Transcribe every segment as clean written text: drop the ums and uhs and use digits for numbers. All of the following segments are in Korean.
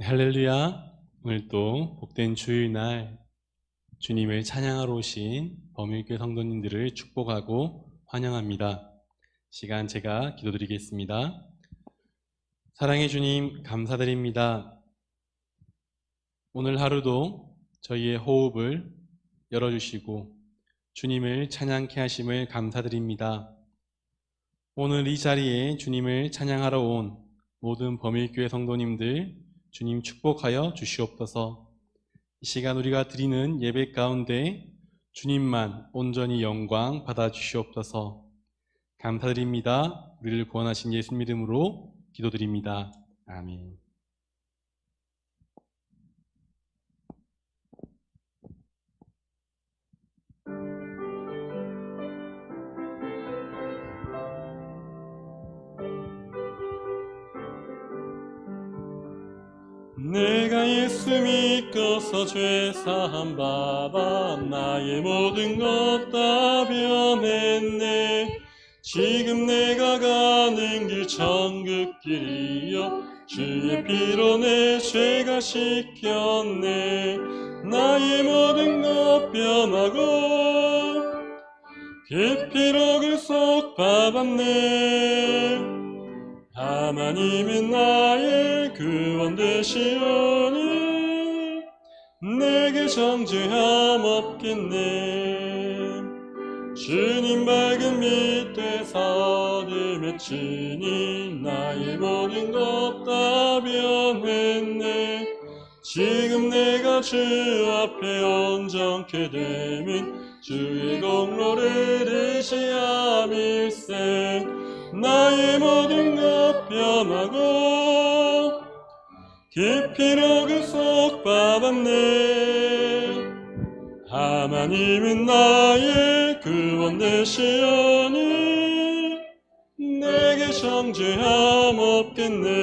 할렐루야. 오늘 또 복된 주일날 주님을 찬양하러 오신 범일교회 성도님들을 축복하고 환영합니다. 시간 제가 기도드리겠습니다. 사랑의 주님, 감사드립니다. 오늘 하루도 저희의 호흡을 열어주시고 주님을 찬양케 하심을 감사드립니다. 오늘 이 자리에 주님을 찬양하러 온 모든 범일교회 성도님들 주님 축복하여 주시옵소서. 이 시간 우리가 드리는 예배 가운데 주님만 온전히 영광 받아 주시옵소서. 감사드립니다. 우리를 구원하신 예수님 이름으로 기도드립니다. 아멘. 내가 예수 믿고서 죄사함 받아 나의 모든 것 다 변했네. 지금 내가 가는 길 천국길이여 주의 피로 내 죄가 씻겼네. 나의 모든 것 변하고 깊이로 그 속 받았네. 하나님은 나의 구원 되시오니 내게 정죄함 없겠네. 주님 밝은 빛 되사 어둠에 치니 나의 모든 것 다 변했네. 지금 내가 주 앞에 온전케 되면 주의 공로를 의지함일세. 나의 모든 것 변하고 깊이로 그 속 받았네. 하나님은 나의 구원 되시오니 내게 정죄함 없겠네.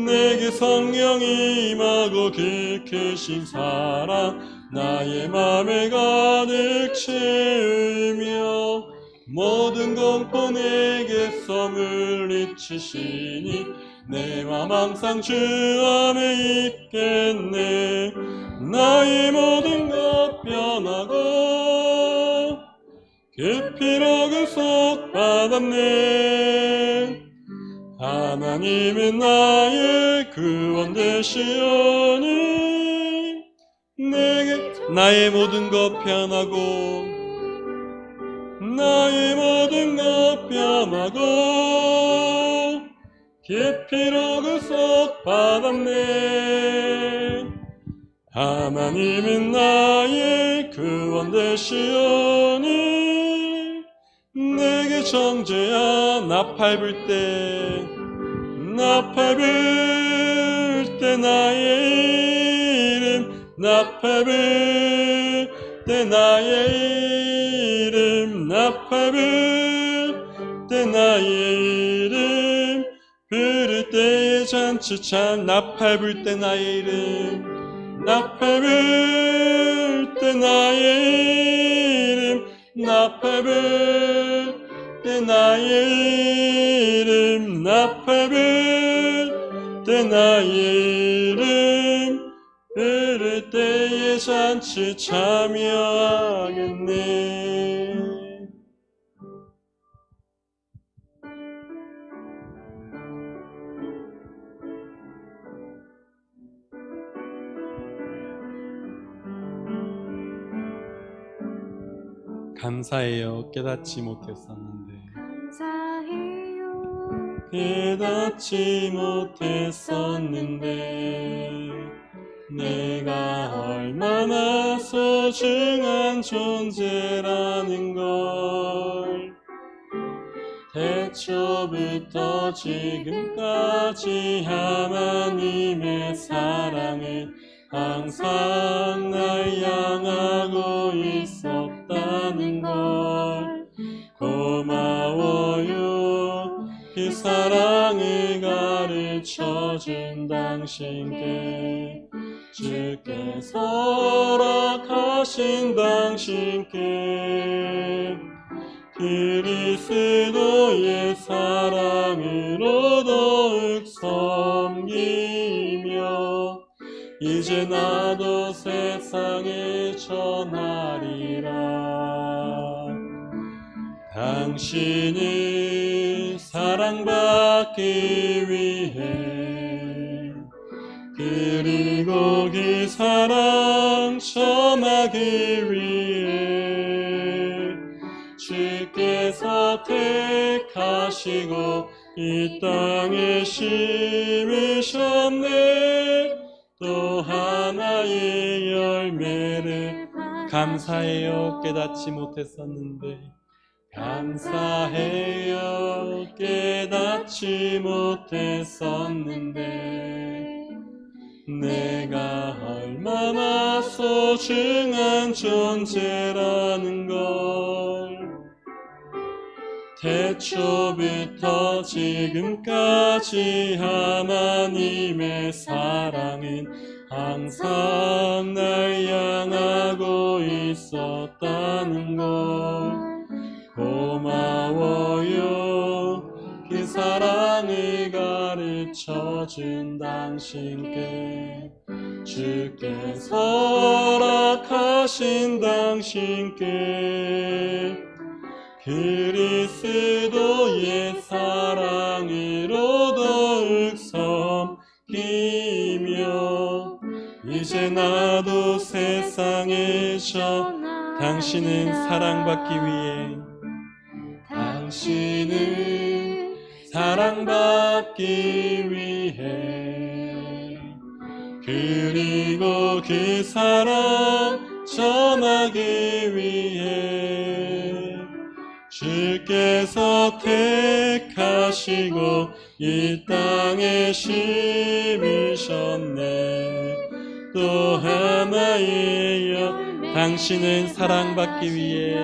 내게 성령이 임하고 깊으신 사랑 나의 맘에 가득 채우며 모든 공포 내게서 물리치시니 내 맘 항상 주 안에 있겠네. 나의 모든 것 변하고 깊이로 그 속 받았네. 하나님은 나의 구원 되시오니 내게 나의 모든 것 변하고 나의 모든 것 변하고 깊이로 그 속 받았네. 하나님은 나의 구원 되시오니 내게 정죄야. 나팔불 때 나의 이름 나팔불 때 나의 이름 나팔불 때 나의 이름 부를 때의 잔치 참 나팔불 때 나의 이름 나팔불 때 나의 이름 나팔불 때 나의 이름 나팔불 때 나의 이름 부를 때의 잔치 참여하겠네. 감사해요. 깨닫지 못했었는데. 감사해요. 깨닫지 못했었는데 내가 얼마나 소중한 존재라는 걸 태초부터 지금까지 하나님의 사랑을 항상 날 향하고 있었다는 걸 고마워요. 그 사랑을 가르쳐준 당신께 주께서 허락하신 당신께 그리스도의 사랑으로 더욱 섬기며 이제 나도 세상에 전하리라. 당신은 사랑받기 위해 그리고 그 사랑 전하기 위해 주께서 택하시고 이 땅에 심으셨네. 또 하나의 열매를 감사해요. 깨닫지 못했었는데. 감사해요. 깨닫지 못했었는데 내가 얼마나 소중한 존재라는 걸 태초부터 지금까지 하나님의 사랑은 항상 날 향하고 있었다는 걸 고마워요. 그 사랑을 가르쳐준 당신께 주께서 허락하신 당신께 그리스도의 사랑으로 더욱 섬기며 이제 나도 세상에서 당신은 사랑받기 위해 당신은 사랑받기 위해 그리고 그 사랑 전하기 위해 주께서 택하시고 이 땅에 심으셨네. 또 하나의 당신은 사랑받기 위해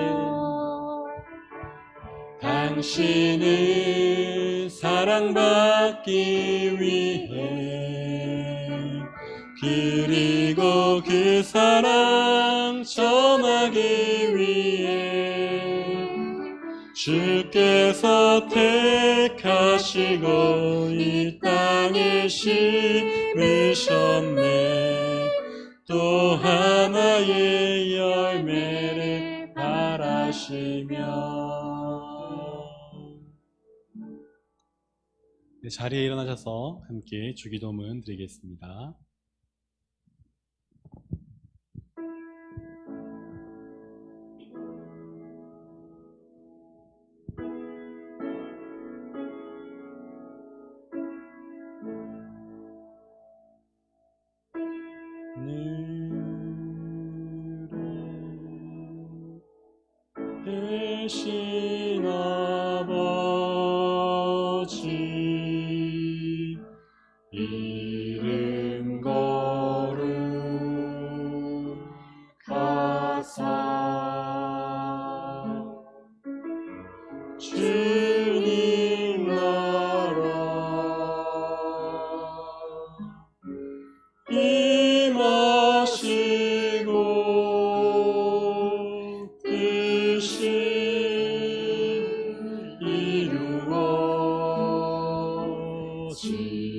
당신은 사랑받기 위해 그리고 그 사랑 전하기 위해 주께서 택하시고 이 땅에 심으셨네. 또 하나의 열매를 바라시며 네, 자리에 일어나셔서 함께 주기도문 드리겠습니다. 대신 아버지 이름 거룩하사 주님 나라 임하시고 뜻이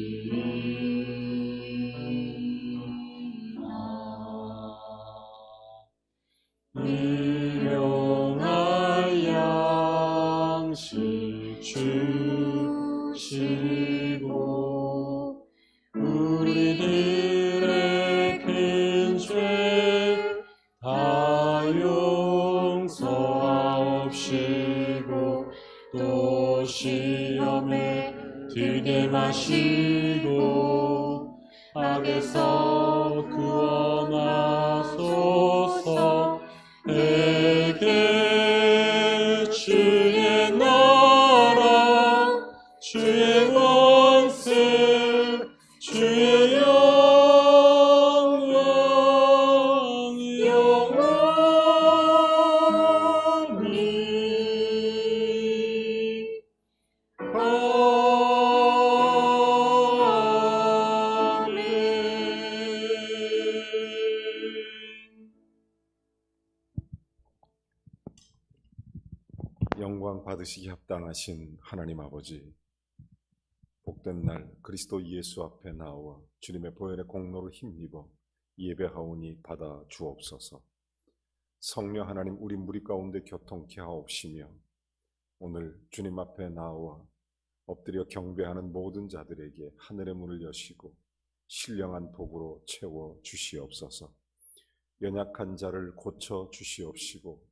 이루어지리라. 일용할 양식 주시고 우리들의 큰 죄 다 용서하옵시고 또 시험에 들게 마시고 악에서 구원하소서. 내게 주의 나라 주의 원세 주의 영광 영원히 아멘. 영광 받으시기 합당하신 하나님 아버지, 복된 날 그리스도 예수 앞에 나와 주님의 보혈의 공로를 힘입어 예배하오니 받아 주옵소서. 성령 하나님, 우리 무리 가운데 교통케 하옵시며 오늘 주님 앞에 나와 엎드려 경배하는 모든 자들에게 하늘의 문을 여시고 신령한 복으로 채워 주시옵소서. 연약한 자를 고쳐 주시옵시고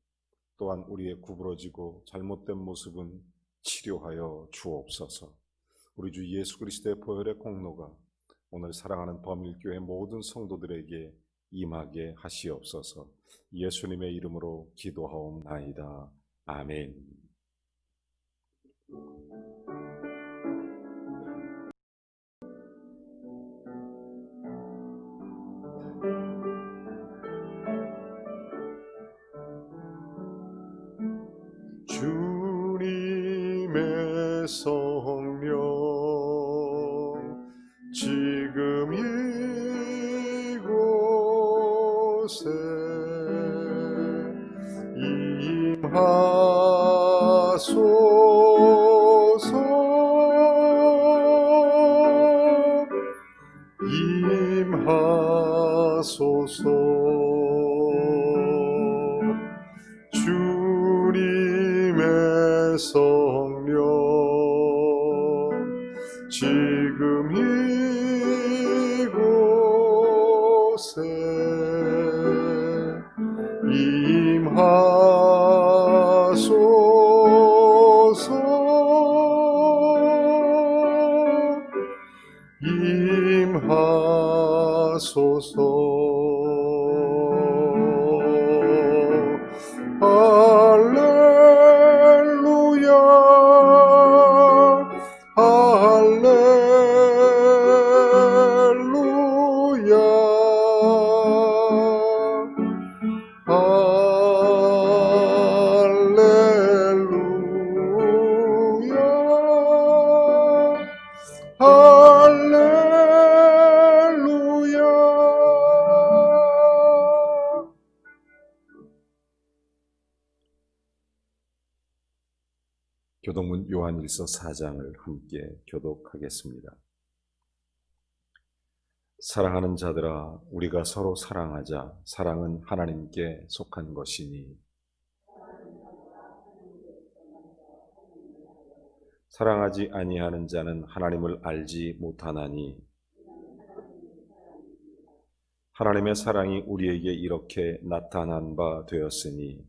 또한 우리의 구부러지고 잘못된 모습은 치료하여 주옵소서. 우리 주 예수 그리스도의 보혈의 공로가 오늘 사랑하는 범일교회 모든 성도들에게 임하게 하시옵소서. 예수님의 이름으로 기도하옵나이다. 아멘. 주님의 성령 지금 이곳에 임하소서. 임하소서. 주님의 성령 지금 이곳에 임하소서. 임하소서. 할렐루야. 할렐루야. 할렐루야. 할렐루야. 교독문 요한일서 4장을 함께 교독하겠습니다. 사랑하는 자들아, 우리가 서로 사랑하자. 사랑은 하나님께 속한 것이니 사랑하지 아니하는 자는 하나님을 알지 못하나니 하나님의 사랑이 우리에게 이렇게 나타난 바 되었으니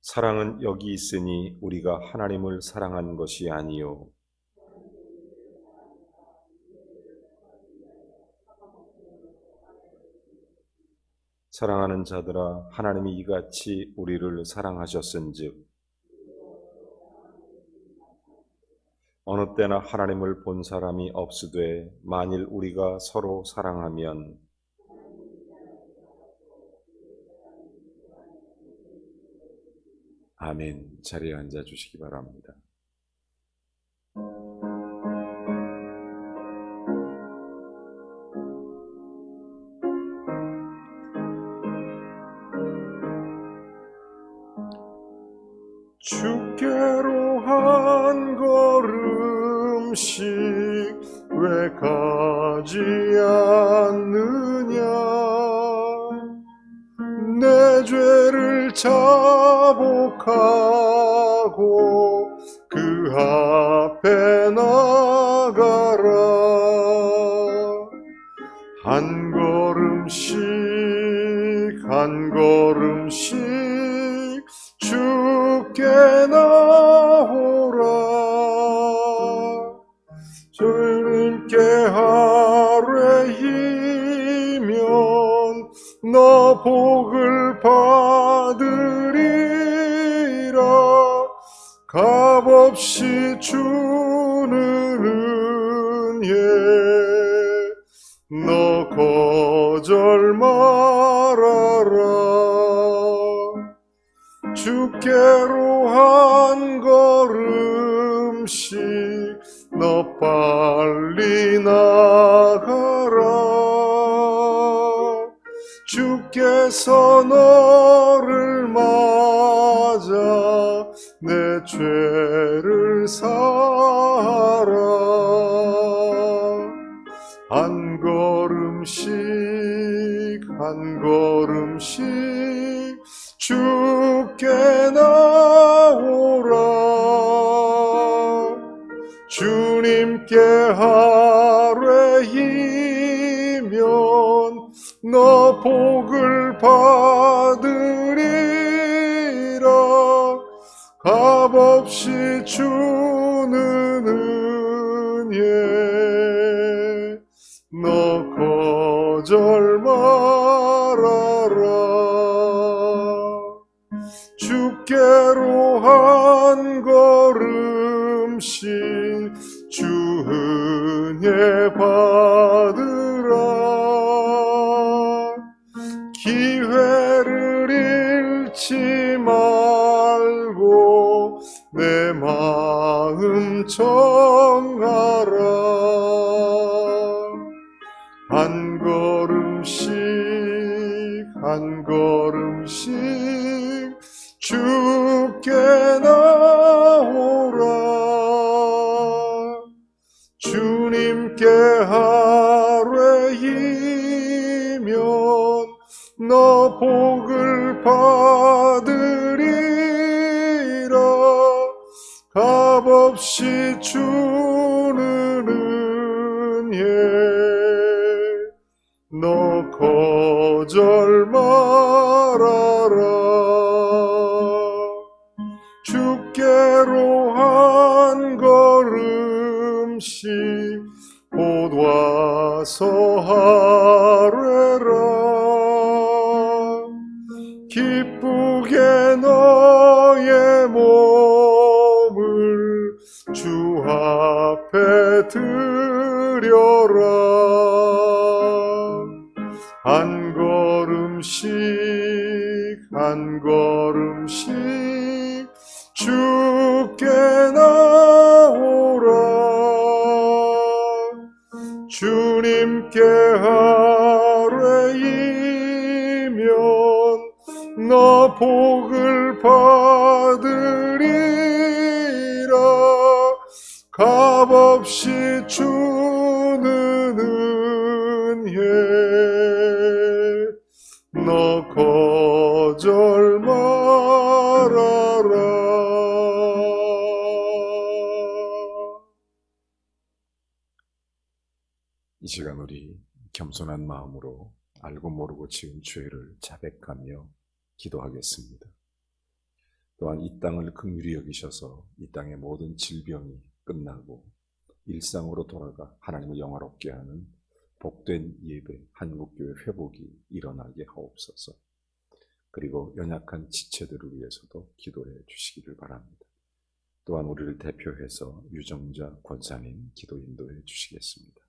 사랑은 여기 있으니 우리가 하나님을 사랑한 것이 아니요 사랑하는 자들아, 하나님이 이같이 우리를 사랑하셨은즉 어느 때나 하나님을 본 사람이 없으되 만일 우리가 서로 사랑하면 아멘. 자리에 앉아 주시기 바랍니다. 주께로 한 걸음씩 왜 가지 않느냐. 내 죄를 자복하고 그 앞에 나가라. 한 걸음씩 한 걸음씩 주께 나오라. 주님께 하뢰이면 너 복을 받으리라. 값없이 주는 은혜 너 거절 말아라. 주께로 한 걸음씩 너 빨리 나가라. 죄를 사라. 한 걸음씩 한 걸음씩 주께 나오라. 주님께 하뢰이면 너 복을 받으리라. 값없이 주는 은혜 너 거절 말아라. 주께로 한 걸음씩 주 은혜 받으라. 기회를 잃지 말고 내 마음 정하라. 한 걸음씩 한 걸음씩 주께 나오라. 주님께 하뢰이면 너 복을 받으리라. 값없이 주는 은혜 너 거절 말아라. 주께로 한 걸음씩 곧 와서 하뢰라. 기쁘게 너의 몸을 주 앞에 드려라. 한 걸음씩 한 걸음씩 주께 나오라. 주님께 하뢰이면 너 복을 받으리라. 값없이 주는 은혜 너 거절 말아라. 이 시간 우리 겸손한 마음으로 알고 모르고 지은 죄를 자백하며 기도하겠습니다. 또한 이 땅을 긍휼히 여기셔서 이 땅의 모든 질병이 끝나고 일상으로 돌아가 하나님을 영화롭게 하는 복된 예배, 한국교회 회복이 일어나게 하옵소서. 그리고 연약한 지체들을 위해서도 기도해 주시기를 바랍니다. 또한 우리를 대표해서 유정자 권사님 기도 인도해 주시겠습니다.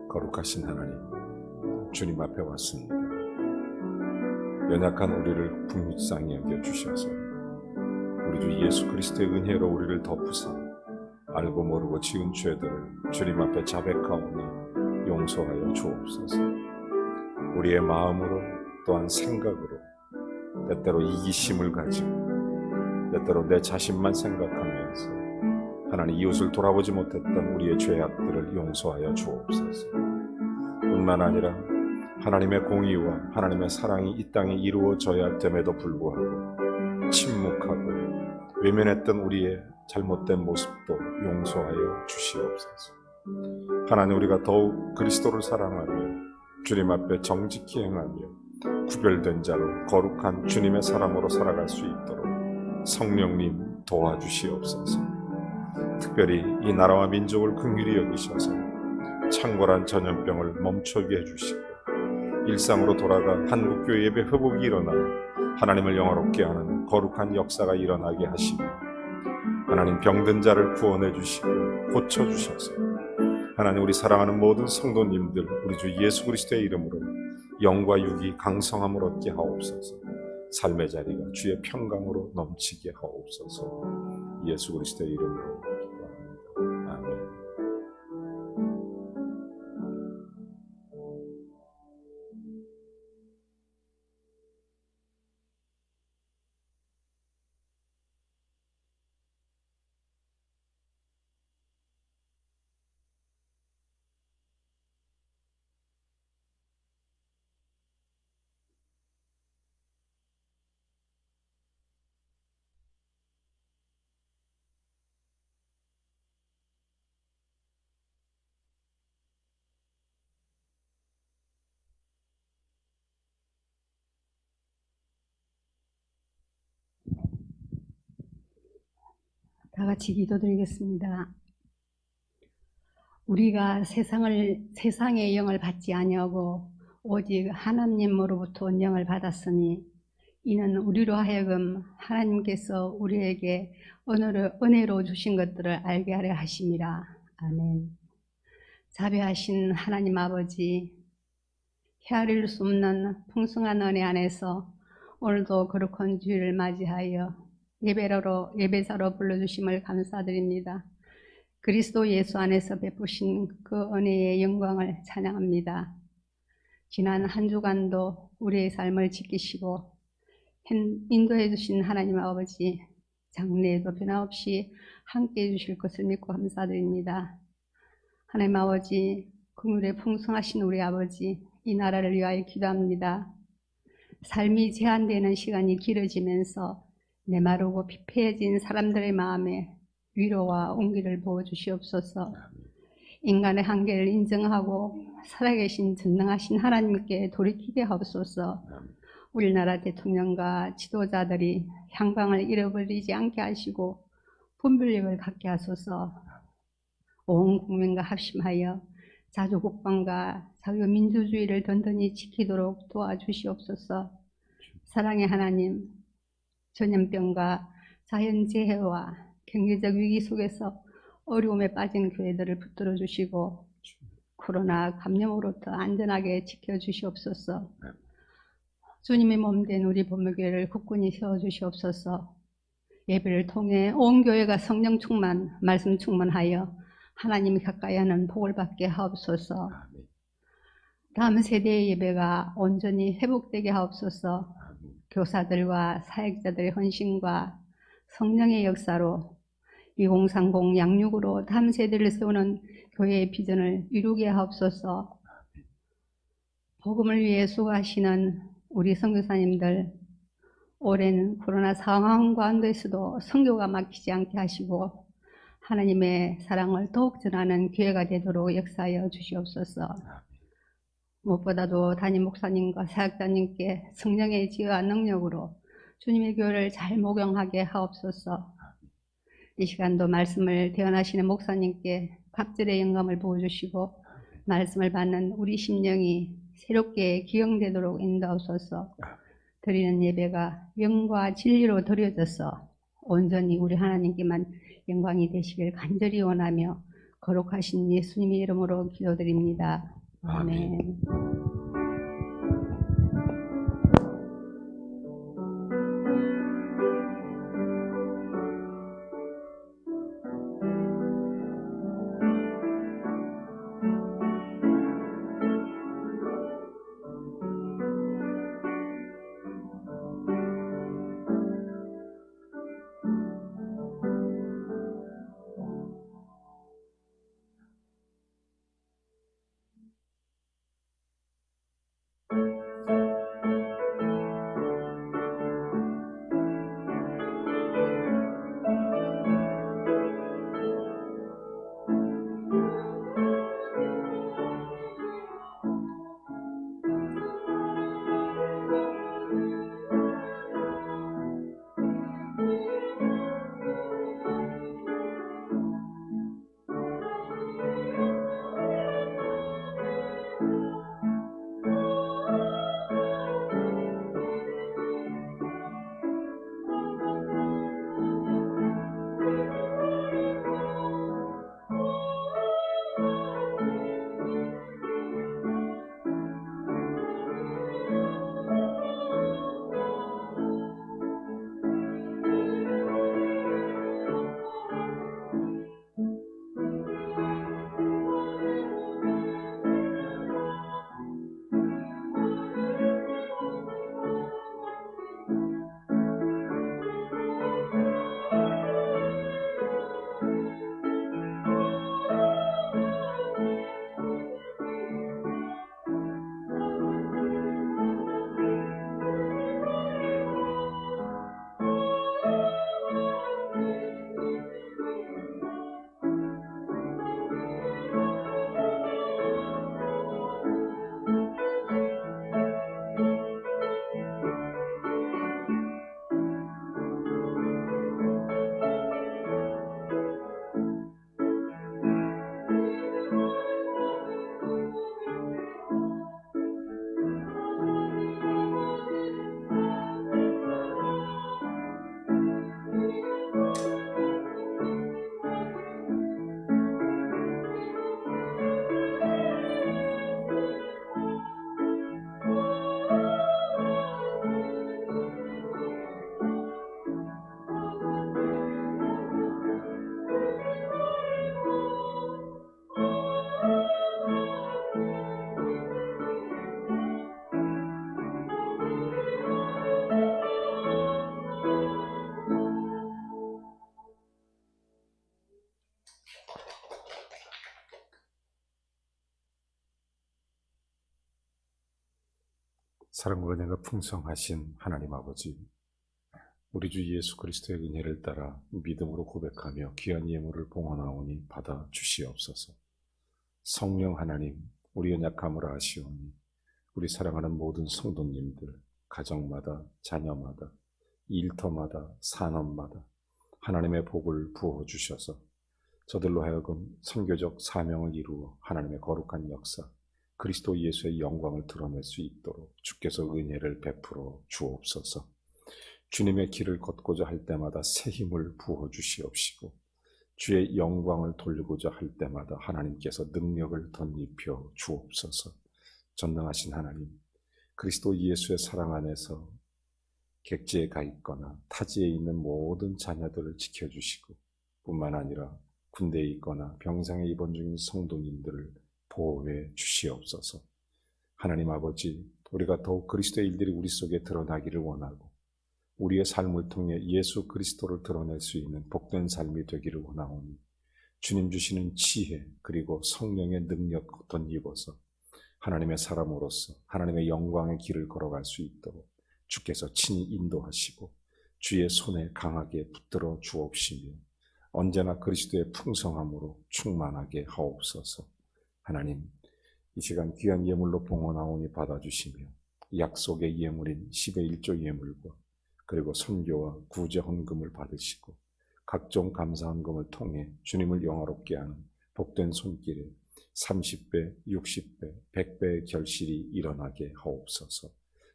거룩하신 하나님, 주님 앞에 왔습니다. 연약한 우리를 불쌍히 여겨주셔서 우리 주 예수 그리스도의 은혜로 우리를 덮으사 알고 모르고 지은 죄들을 주님 앞에 자백하오니 용서하여 주옵소서. 우리의 마음으로 또한 생각으로 때때로 이기심을 가지고 때때로 내 자신만 생각하면서 하나님 이웃을 돌아보지 못했던 우리의 죄악들을 용서하여 주옵소서. 뿐만 아니라 하나님의 공의와 하나님의 사랑이 이 땅에 이루어져야 됨에도 불구하고 침묵하고 외면했던 우리의 잘못된 모습도 용서하여 주시옵소서. 하나님, 우리가 더욱 그리스도를 사랑하며 주님 앞에 정직히 행하며 구별된 자로 거룩한 주님의 사람으로 살아갈 수 있도록 성령님 도와주시옵소서. 특별히 이 나라와 민족을 긍휼히 여기셔서 창궐한 전염병을 멈추게 해주시고 일상으로 돌아가 한국교회 예배 회복이 일어나 하나님을 영화롭게 하는 거룩한 역사가 일어나게 하시며 하나님 병든 자를 구원해 주시고 고쳐주셔서 하나님 우리 사랑하는 모든 성도님들 우리 주 예수 그리스도의 이름으로 영과 육이 강성함을 얻게 하옵소서. 삶의 자리가 주의 평강으로 넘치게 하옵소서. 예수 그리스도의 이름으로 기도합니다. 아멘. 다 같이 기도드리겠습니다. 우리가 세상의 영을 받지 아니하고 오직 하나님으로부터 온 영을 받았으니 이는 우리로 하여금 하나님께서 우리에게 은혜로 주신 것들을 알게 하려 하심이라. 아멘. 자비하신 하나님 아버지, 헤아릴 수 없는 풍성한 은혜 안에서 오늘도 거룩한 주일을 맞이하여 예배자로 불러주심을 감사드립니다. 그리스도 예수 안에서 베푸신 그 은혜의 영광을 찬양합니다. 지난 한 주간도 우리의 삶을 지키시고 인도해 주신 하나님 아버지, 장래에도 변함없이 함께해 주실 것을 믿고 감사드립니다. 하나님 아버지, 긍휼에 풍성하신 우리 아버지, 이 나라를 위하여 기도합니다. 삶이 제한되는 시간이 길어지면서 메마르고 피폐해진 사람들의 마음에 위로와 온기를 부어주시옵소서. 인간의 한계를 인정하고 살아계신 전능하신 하나님께 돌이키게 하옵소서. 우리나라 대통령과 지도자들이 향방을 잃어버리지 않게 하시고 분별력을 갖게 하소서. 온 국민과 합심하여 자주국방과 자유민주주의를 든든히 지키도록 도와주시옵소서. 사랑의 하나님, 전염병과 자연재해와 경제적 위기 속에서 어려움에 빠진 교회들을 붙들어 주시고 코로나 감염으로부터 안전하게 지켜주시옵소서. 주님의 몸된 우리 본무교회를 굳건히 세워주시옵소서. 예배를 통해 온 교회가 성령 충만, 말씀 충만하여 하나님이 가까이 하는 복을 받게 하옵소서. 다음 세대의 예배가 온전히 회복되게 하옵소서. 교사들과 사역자들의 헌신과 성령의 역사로 2030 양육으로 다음 세대를 세우는 교회의 비전을 이루게 하옵소서. 복음을 위해 수고하시는 우리 선교사님들, 오랜 코로나 상황 가운데서도 선교가 막히지 않게 하시고 하나님의 사랑을 더욱 전하는 교회가 되도록 역사하여 주시옵소서. 무엇보다도 담임 목사님과 사역자님께 성령의 지혜와 능력으로 주님의 교회를 잘 목용하게 하옵소서. 이 시간도 말씀을 대언하시는 목사님께 갑절의 영감을 부어주시고 말씀을 받는 우리 심령이 새롭게 기용되도록 인도하소서. 드리는 예배가 영과 진리로 드려져서 온전히 우리 하나님께만 영광이 되시길 간절히 원하며 거룩하신 예수님의 이름으로 기도드립니다. 아멘. 사랑과 은혜가 풍성하신 하나님 아버지, 우리 주 예수 그리스도의 은혜를 따라 믿음으로 고백하며 귀한 예물을 봉헌하오니 받아 주시옵소서. 성령 하나님, 우리의 약함을 아시오니 우리 사랑하는 모든 성도님들, 가정마다, 자녀마다, 일터마다, 산업마다 하나님의 복을 부어주셔서 저들로 하여금 선교적 사명을 이루어 하나님의 거룩한 역사, 그리스도 예수의 영광을 드러낼 수 있도록 주께서 은혜를 베풀어 주옵소서. 주님의 길을 걷고자 할 때마다 새 힘을 부어주시옵시고 주의 영광을 돌리고자 할 때마다 하나님께서 능력을 덧입혀 주옵소서. 전능하신 하나님, 그리스도 예수의 사랑 안에서 객지에 가 있거나 타지에 있는 모든 자녀들을 지켜주시고 뿐만 아니라 군대에 있거나 병상에 입원 중인 성도님들을 보호해 주시옵소서. 하나님 아버지, 우리가 더욱 그리스도의 일들이 우리 속에 드러나기를 원하고 우리의 삶을 통해 예수 그리스도를 드러낼 수 있는 복된 삶이 되기를 원하오니 주님 주시는 지혜 그리고 성령의 능력 덧입어서 하나님의 사람으로서 하나님의 영광의 길을 걸어갈 수 있도록 주께서 친히 인도하시고 주의 손에 강하게 붙들어 주옵시며 언제나 그리스도의 풍성함으로 충만하게 하옵소서. 하나님, 이 시간 귀한 예물로 봉헌하오니 받아주시며 약속의 예물인 10의 1조 예물과 그리고 선교와 구제 헌금을 받으시고 각종 감사 헌금을 통해 주님을 영화롭게 하는 복된 손길에 30배, 60배, 100배의 결실이 일어나게 하옵소서.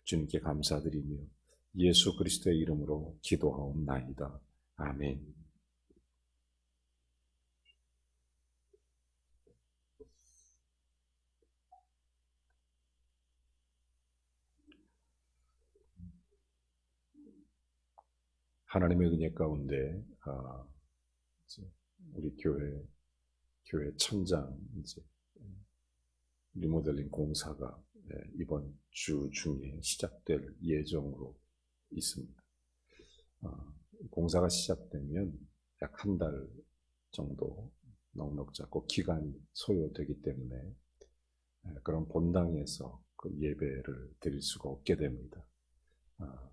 주님께 감사드리며 예수 그리스도의 이름으로 기도하옵나이다. 아멘. 하나님의 은혜 가운데 우리 교회 천장 리모델링 공사가 이번 주 중에 시작될 예정으로 있습니다. 공사가 시작되면 약 한 달 정도 넉넉 잡고 기간이 소요되기 때문에 그런 본당에서 그 예배를 드릴 수가 없게 됩니다.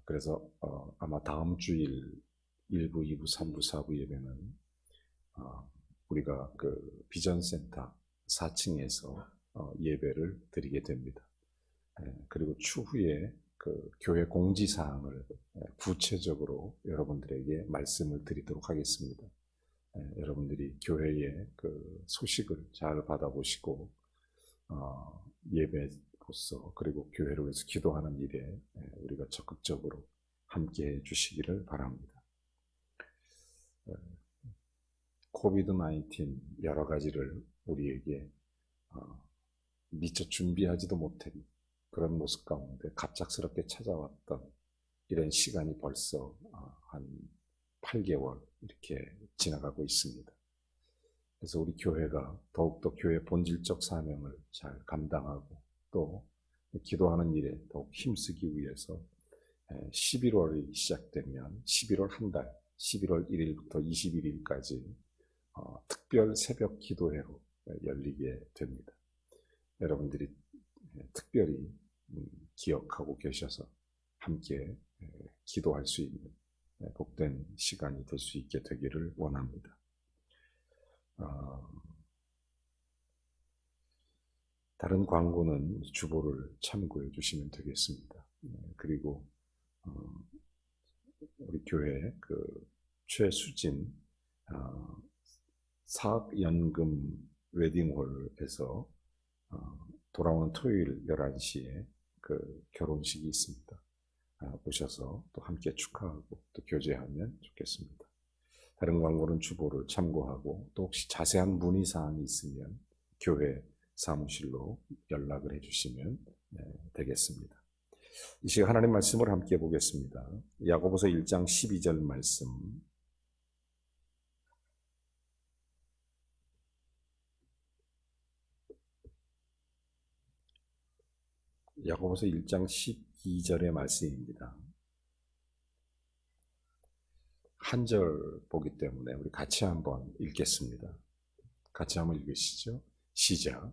그래서 아마 다음 주일 1부, 2부, 3부, 4부 예배는 우리가 그 비전센터 4층에서 예배를 드리게 됩니다. 그리고 추후에 그 교회 공지사항을 구체적으로 여러분들에게 말씀을 드리도록 하겠습니다. 여러분들이 교회의 그 소식을 잘 받아보시고 예배로서 그리고 교회를 위해서 기도하는 일에 우리가 적극적으로 함께해 주시기를 바랍니다. 코비드-19 여러 가지를 우리에게 미처 준비하지도 못한 그런 모습 가운데 갑작스럽게 찾아왔던 이런 시간이 벌써 한 8개월 이렇게 지나가고 있습니다. 그래서 우리 교회가 더욱더 교회 본질적 사명을 잘 감당하고 또 기도하는 일에 더욱 힘쓰기 위해서 11월이 시작되면 11월 한 달, 11월 1일부터 21일까지 특별 새벽 기도회로 열리게 됩니다. 여러분들이 특별히 기억하고 계셔서 함께 기도할 수 있는 복된 시간이 될 수 있게 되기를 원합니다. 다른 광고는 주보를 참고해 주시면 되겠습니다. 그리고 우리 교회 그 최수진 사학연금 웨딩홀에서 돌아오는 토요일 11시에 그 결혼식이 있습니다. 오셔서 또 함께 축하하고 또 교제하면 좋겠습니다. 다른 광고는 주보를 참고하고 또 혹시 자세한 문의사항이 있으면 교회 사무실로 연락을 해주시면 되겠습니다. 이 시간 하나님 말씀을 함께 보겠습니다. 야고보서 1장 12절 말씀. 야고보서 1장 12절의 말씀입니다. 한 절 보기 때문에 우리 같이 한번 읽겠습니다. 같이 한번 읽으시죠. 시작.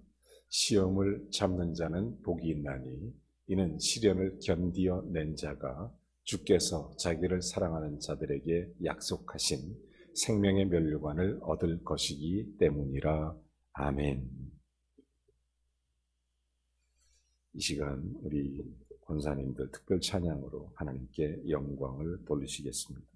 시험을 참는 자는 복이 있나니 이는 시련을 견디어낸 자가 주께서 자기를 사랑하는 자들에게 약속하신 생명의 면류관을 얻을 것이기 때문이라. 아멘. 이 시간 우리 권사님들 특별 찬양으로 하나님께 영광을 돌리시겠습니다.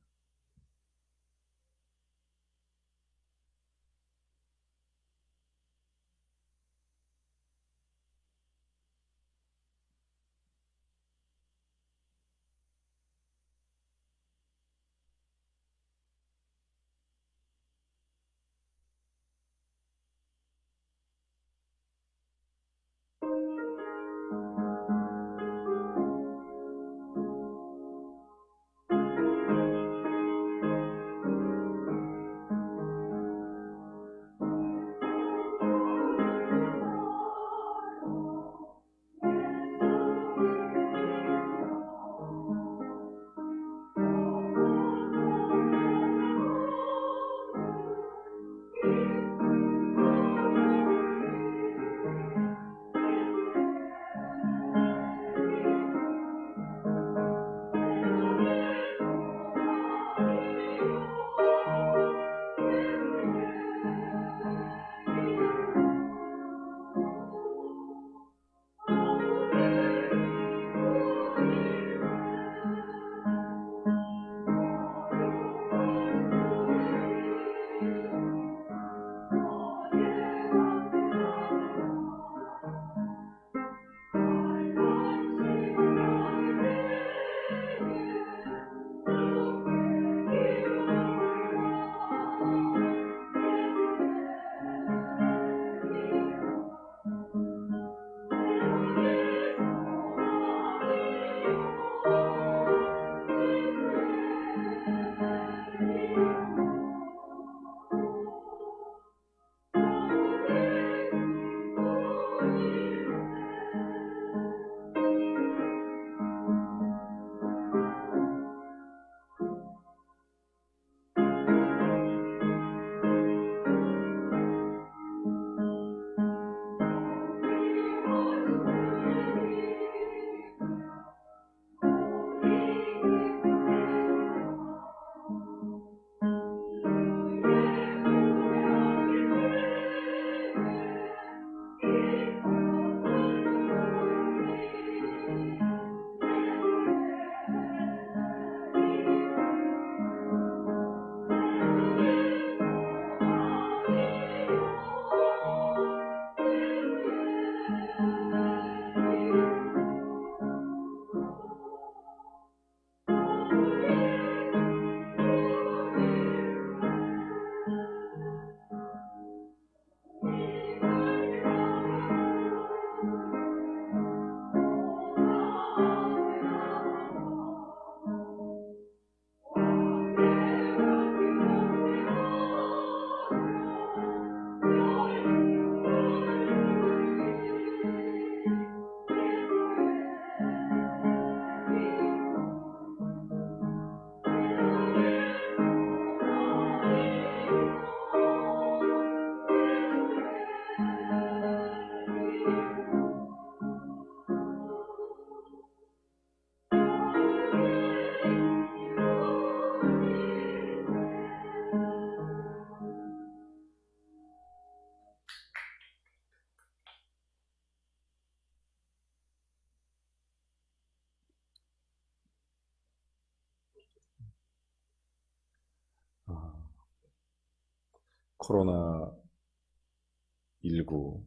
코로나19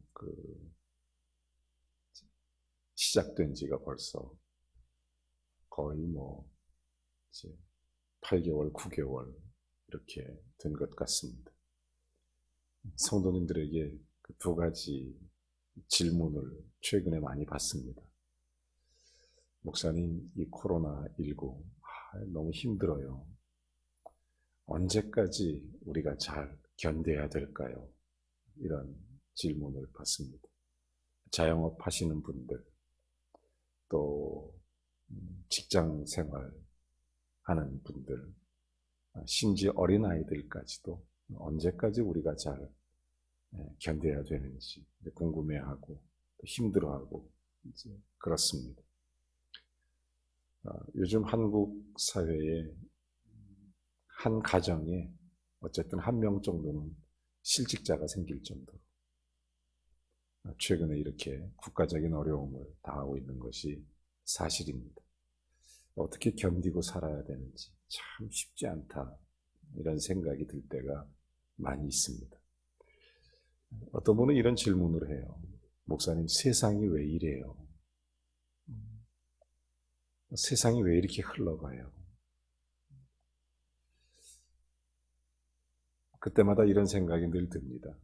시작된 지가 벌써 거의 이제 8개월, 9개월 이렇게 된 것 같습니다. 성도님들에게 그 두 가지 질문을 최근에 많이 받습니다. 목사님, 이 코로나19 너무 힘들어요. 언제까지 우리가 잘 견뎌야 될까요? 이런 질문을 받습니다. 자영업 하시는 분들, 또 직장 생활 하는 분들, 심지어 어린아이들까지도 언제까지 우리가 잘 견뎌야 되는지 궁금해하고 또 힘들어하고 이제 그렇습니다. 요즘 한국 사회에 한 가정에 어쨌든 한 명 정도는 실직자가 생길 정도로 최근에 이렇게 국가적인 어려움을 당하고 있는 것이 사실입니다. 어떻게 견디고 살아야 되는지 참 쉽지 않다, 이런 생각이 들 때가 많이 있습니다. 어떤 분은 이런 질문을 해요. 목사님, 세상이 왜 이래요? 세상이 왜 이렇게 흘러가요? 그때마다 이런 생각이 늘 듭니다.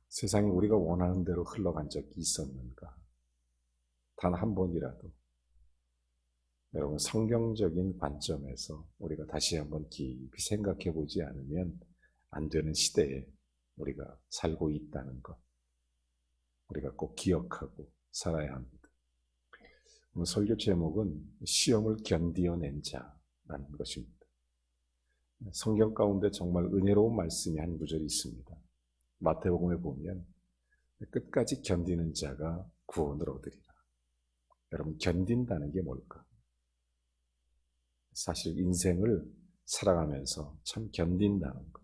세상이 우리가 원하는 대로 흘러간 적이 있었는가? 단 한 번이라도. 여러분, 성경적인 관점에서 우리가 다시 한번 깊이 생각해 보지 않으면 안 되는 시대에 우리가 살고 있다는 것, 우리가 꼭 기억하고 살아야 합니다. 오늘 설교 제목은 시험을 견디어낸 자라는 것입니다. 성경 가운데 정말 은혜로운 말씀이 한 구절이 있습니다. 마태복음에 보면 끝까지 견디는 자가 구원을 얻으리라. 여러분, 견딘다는 게 뭘까? 사실 인생을 살아가면서 참 견딘다는 것.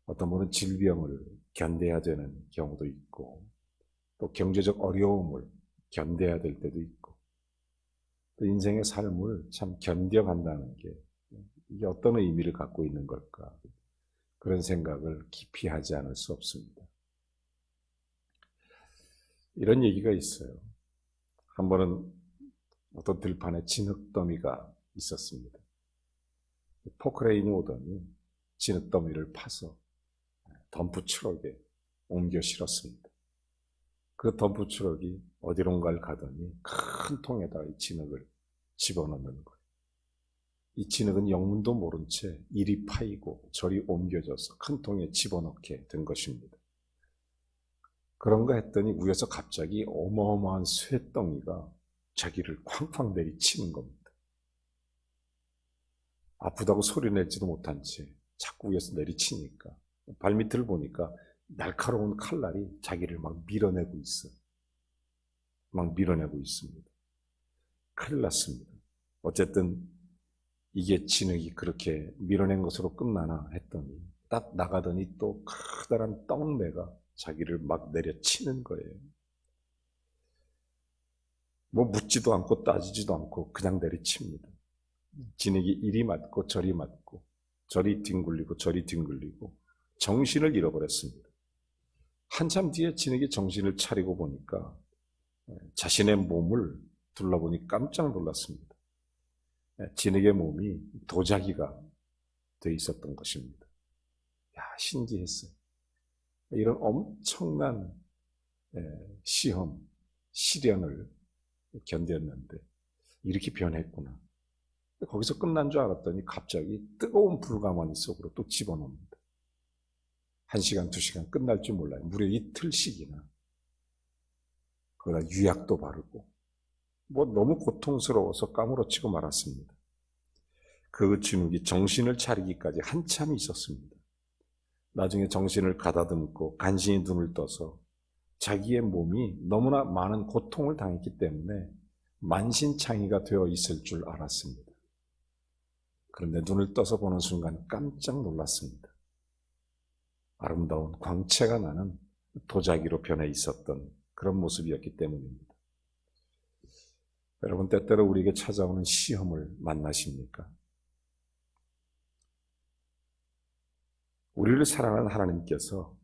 어떤 분은 질병을 견뎌야 되는 경우도 있고, 또 경제적 어려움을 견뎌야 될 때도 있고, 또 인생의 삶을 참 견뎌간다는 게 이게 어떤 의미를 갖고 있는 걸까? 그런 생각을 깊이 하지 않을 수 없습니다. 이런 얘기가 있어요. 한 번은 어떤 들판에 진흙더미가 있었습니다. 포크레인이 오더니 진흙더미를 파서 덤프 트럭에 옮겨 실었습니다. 그 덤프 트럭이 어디론가를 가더니 큰 통에다 이 진흙을 집어넣는 거예요. 이 진흙은 영문도 모른 채 이리 파이고 저리 옮겨져서 큰 통에 집어넣게 된 것입니다. 그런가 했더니 위에서 갑자기 어마어마한 쇠덩이가 자기를 쾅쾅 내리치는 겁니다. 아프다고 소리내지도 못한 채 자꾸 위에서 내리치니까 발밑을 보니까 날카로운 칼날이 자기를 막 밀어내고 있어요. 막 밀어내고 있습니다. 큰일 났습니다. 어쨌든 이게 진흙이 그렇게 밀어낸 것으로 끝나나 했더니 딱 나가더니 또 커다란 떡매가 자기를 막 내려치는 거예요. 뭐 묻지도 않고 따지지도 않고 그냥 내리칩니다. 진흙이 이리 맞고 저리 맞고 저리 뒹굴리고 저리 뒹굴리고 정신을 잃어버렸습니다. 한참 뒤에 진흙이 정신을 차리고 보니까 자신의 몸을 둘러보니 깜짝 놀랐습니다. 진흙의 몸이 도자기가 돼 있었던 것입니다. 야, 신기했어요. 이런 엄청난 시험, 시련을 견뎠는데 이렇게 변했구나. 거기서 끝난 줄 알았더니 갑자기 뜨거운 불가마니 속으로 또 집어넣습니다. 1시간, 2시간 끝날 줄 몰라요. 무려 이틀씩이나. 거기다 유약도 바르고 뭐 너무 고통스러워서 까무러치고 말았습니다. 그 진흙이 정신을 차리기까지 한참이 있었습니다. 나중에 정신을 가다듬고 간신히 눈을 떠서 자기의 몸이 너무나 많은 고통을 당했기 때문에 만신창이가 되어 있을 줄 알았습니다. 그런데 눈을 떠서 보는 순간 깜짝 놀랐습니다. 아름다운 광채가 나는 도자기로 변해 있었던 그런 모습이었기 때문입니다. 여러분, 때때로 우리에게 찾아오는 시험을 만나십니까? 우리를 사랑하는 하나님께서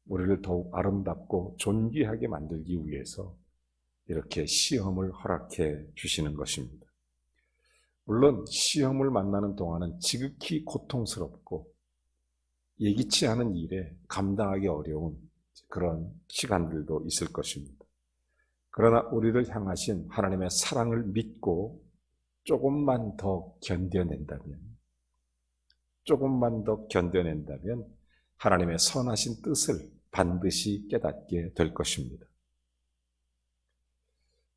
우리를 더욱 아름답고 존귀하게 만들기 위해서 이렇게 시험을 허락해 주시는 것입니다. 물론 시험을 만나는 동안은 지극히 고통스럽고 예기치 않은 일에 감당하기 어려운 그런 시간들도 있을 것입니다. 그러나 우리를 향하신 하나님의 사랑을 믿고 조금만 더 견뎌낸다면 하나님의 선하신 뜻을 반드시 깨닫게 될 것입니다.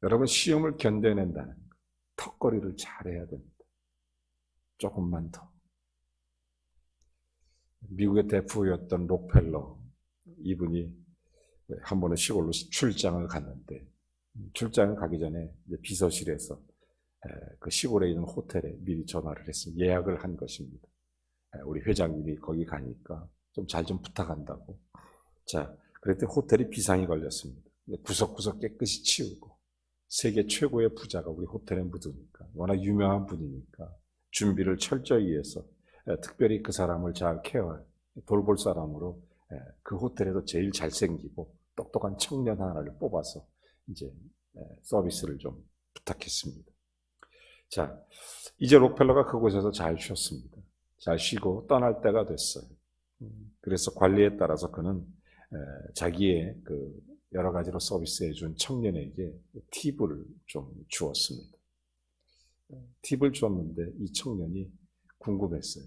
여러분, 시험을 견뎌낸다는 것, 턱걸이를 잘해야 됩니다. 조금만 더. 미국의 대부였던 록펠러, 이분이 한 번은 시골로 출장을 갔는데 출장을 가기 전에 비서실에서 그 시골에 있는 호텔에 미리 전화를 했습니다. 예약을 한 것입니다. 우리 회장님이 거기 가니까 좀 잘 좀 부탁한다고. 자, 그랬더니 호텔이 비상이 걸렸습니다. 구석구석 깨끗이 치우고 세계 최고의 부자가 우리 호텔에 묻으니까 워낙 유명한 분이니까 준비를 철저히 해서 특별히 그 사람을 잘 돌볼 사람으로 그 호텔에서 제일 잘생기고 똑똑한 청년 하나를 뽑아서 이제 서비스를 좀 부탁했습니다. 자, 이제 록펠러가 그곳에서 잘 쉬었습니다. 잘 쉬고 떠날 때가 됐어요. 그래서 관리에 따라서 그는 자기의 그 여러 가지로 서비스해 준 청년에게 팁을 좀 주었습니다. 팁을 줬는데 이 청년이 궁금했어요.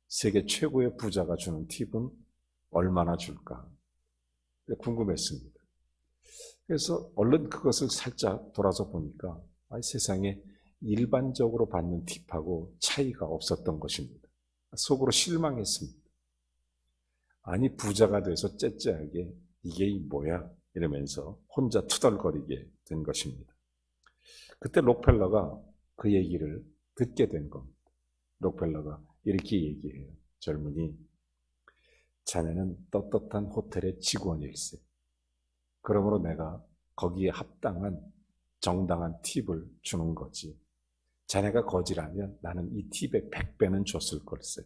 세계 최고의 부자가 주는 팁은 얼마나 줄까? 궁금했습니다. 그래서 얼른 그것을 살짝 돌아서 보니까 세상에 일반적으로 받는 팁하고 차이가 없었던 것입니다. 속으로 실망했습니다. 아니 부자가 돼서 째째하게 이게 뭐야? 이러면서 혼자 투덜거리게 된 것입니다. 그때 록펠러가 그 얘기를 듣게 된 겁니다. 록펠러가 이렇게 얘기해요. 젊은이, 자네는 떳떳한 호텔의 직원일세. 그러므로 내가 거기에 합당한 정당한 팁을 주는 거지. 자네가 거지라면 나는 이 팁의 100배는 줬을 걸세.